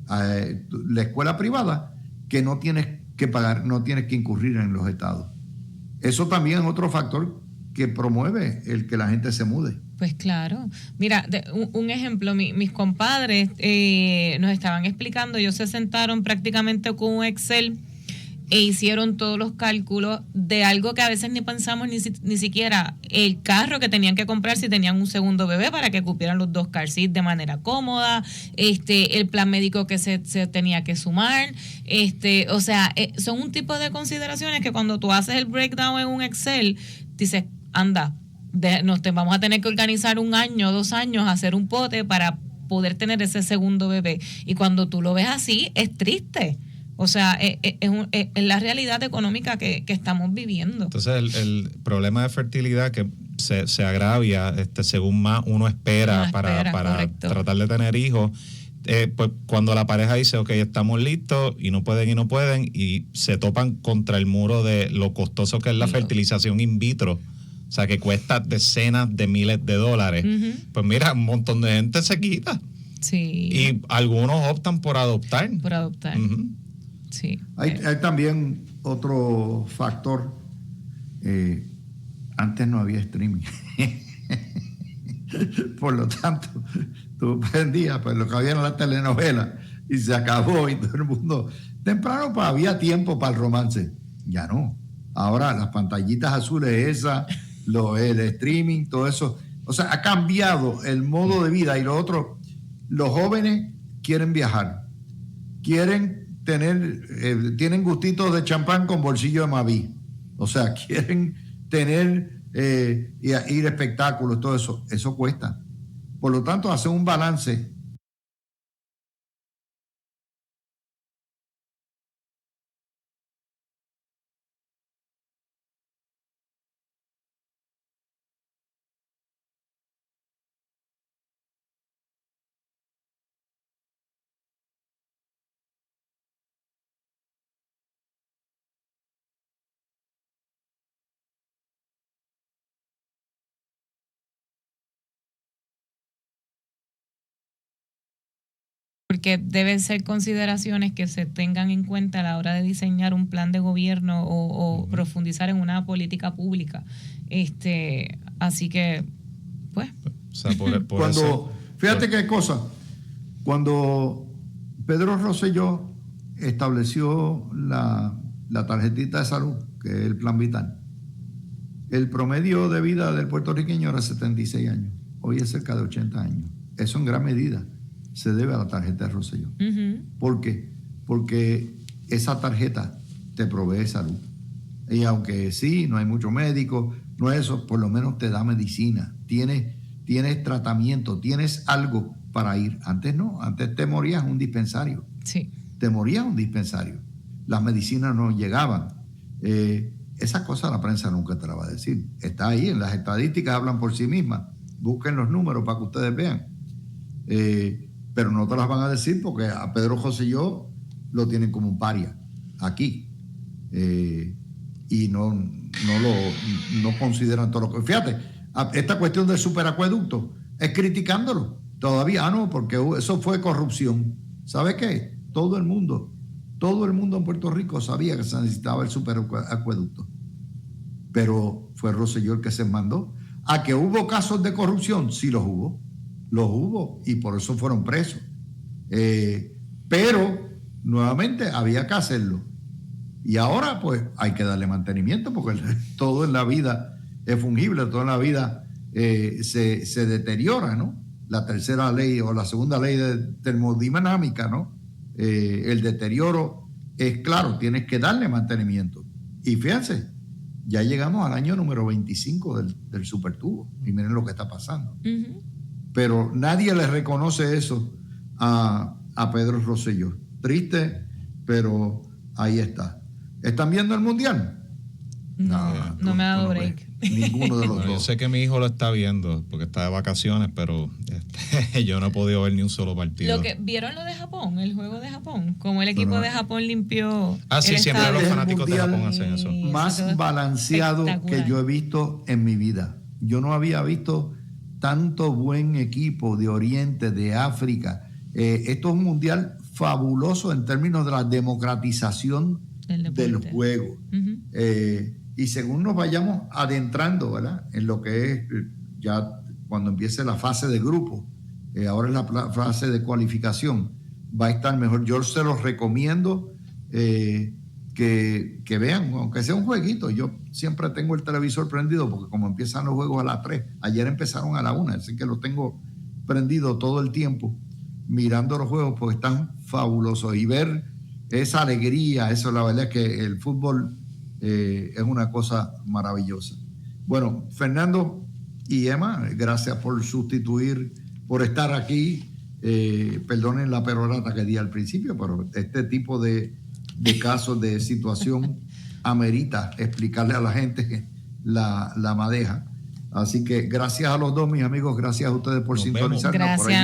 la escuela privada, que no tienes que pagar, no tienes que incurrir en los estados. Eso también es otro factor que promueve el que la gente se mude. Pues claro. Mira, un ejemplo, mis compadres nos estaban explicando, ellos se sentaron prácticamente con un Excel e hicieron todos los cálculos de algo que a veces ni pensamos ni siquiera el carro que tenían que comprar si tenían un segundo bebé para que cupieran los 2 car seats de manera cómoda, el plan médico que se tenía que sumar, o sea, son un tipo de consideraciones que cuando tú haces el breakdown en un Excel, dices, anda, vamos a tener que organizar 1 año, 2 años, hacer un pote para poder tener ese segundo bebé. Y cuando tú lo ves así, es triste. O sea, es la realidad económica que estamos viviendo. Entonces, el problema de fertilidad que se agravia según más uno espera para tratar de tener hijos, pues cuando la pareja dice, ok, estamos listos, y no pueden, y se topan contra el muro de lo costoso que es la fertilización in vitro, o sea, que cuesta decenas de miles de dólares, uh-huh, pues mira, un montón de gente se quita. Sí. Y algunos optan por adoptar. Uh-huh. Sí. Hay también otro factor. Antes no había streaming. Por lo tanto, tú prendías pues lo que había en la telenovela y se acabó, y todo el mundo. Temprano pues había tiempo para el romance. Ya no. Ahora las pantallitas azules esas, el streaming, todo eso. O sea, ha cambiado el modo de vida. Y lo otro, los jóvenes quieren viajar. Tienen gustitos de champán con bolsillo de Maví. O sea, quieren tener ir a espectáculos, todo eso. Eso cuesta. Por lo tanto, hacer un balance. Porque deben ser consideraciones que se tengan en cuenta a la hora de diseñar un plan de gobierno o profundizar en una política pública. Así que, pues. O sea, fíjate qué cosa. Cuando Pedro Rosselló estableció la tarjetita de salud, que es el Plan Vital, el promedio de vida del puertorriqueño era 76 años. Hoy es cerca de 80 años. Eso en gran medida se debe a la tarjeta de Rosselló. Uh-huh. ¿Por qué? Porque esa tarjeta te provee salud. Y aunque sí, no hay mucho médico, no es eso, por lo menos te da medicina. Tienes tratamiento, tienes algo para ir. Antes no, antes te morías en un dispensario. Sí. Te morías en un dispensario. Las medicinas no llegaban. Esa cosa la prensa nunca te la va a decir. Está ahí, en las estadísticas hablan por sí mismas. Busquen los números para que ustedes vean. Pero no te las van a decir porque a Pedro Rosselló lo tienen como un paria aquí. Y no consideran todo lo que... Fíjate, esta cuestión del superacueducto es criticándolo. Todavía no, porque eso fue corrupción. ¿Sabe qué? Todo el mundo en Puerto Rico sabía que se necesitaba el superacueducto. Pero fue Rosselló el que se mandó. ¿A que hubo casos de corrupción? Sí, los hubo y por eso fueron presos. Pero nuevamente había que hacerlo. Y ahora pues hay que darle mantenimiento porque todo en la vida es fungible, todo en la vida se deteriora, ¿no? La tercera ley o la segunda ley de termodinámica, ¿no? El deterioro es claro, tienes que darle mantenimiento. Y fíjense, ya llegamos al año número 25 del supertubo y miren lo que está pasando. Uh-huh. Pero nadie le reconoce eso a Pedro Rosselló. Triste, pero ahí está. ¿Están viendo el Mundial? No me ha dado break. Ninguno de los dos. Yo sé que mi hijo lo está viendo porque está de vacaciones, pero yo no he podido ver ni un solo partido. ¿Vieron lo de Japón, el juego de Japón? Como el equipo de Japón limpió. Sí, siempre los fanáticos de Japón hacen eso. Más balanceado que yo he visto en mi vida. Yo no había visto tanto buen equipo de Oriente, de África. Esto es un mundial fabuloso en términos de la democratización del juego. Uh-huh. Y según nos vayamos adentrando, ¿verdad?, en lo que es ya cuando empiece la fase de grupo, ahora es la fase de cualificación, va a estar mejor. Yo se los recomiendo que vean, aunque sea un jueguito. Yo siempre tengo el televisor prendido porque como empiezan los juegos a las 3, ayer empezaron a la 1, así que lo tengo prendido todo el tiempo mirando los juegos porque están fabulosos. Y ver esa alegría, eso la verdad es que el fútbol es una cosa maravillosa. Bueno, Fernando y Emma, gracias por sustituir, por estar aquí. Perdonen la perorata que di al principio, pero este tipo de casos, de situación, amerita explicarle a la gente la madeja. Así que gracias a los dos, mis amigos, gracias a ustedes por sintonizarnos. Gracias. Por ahí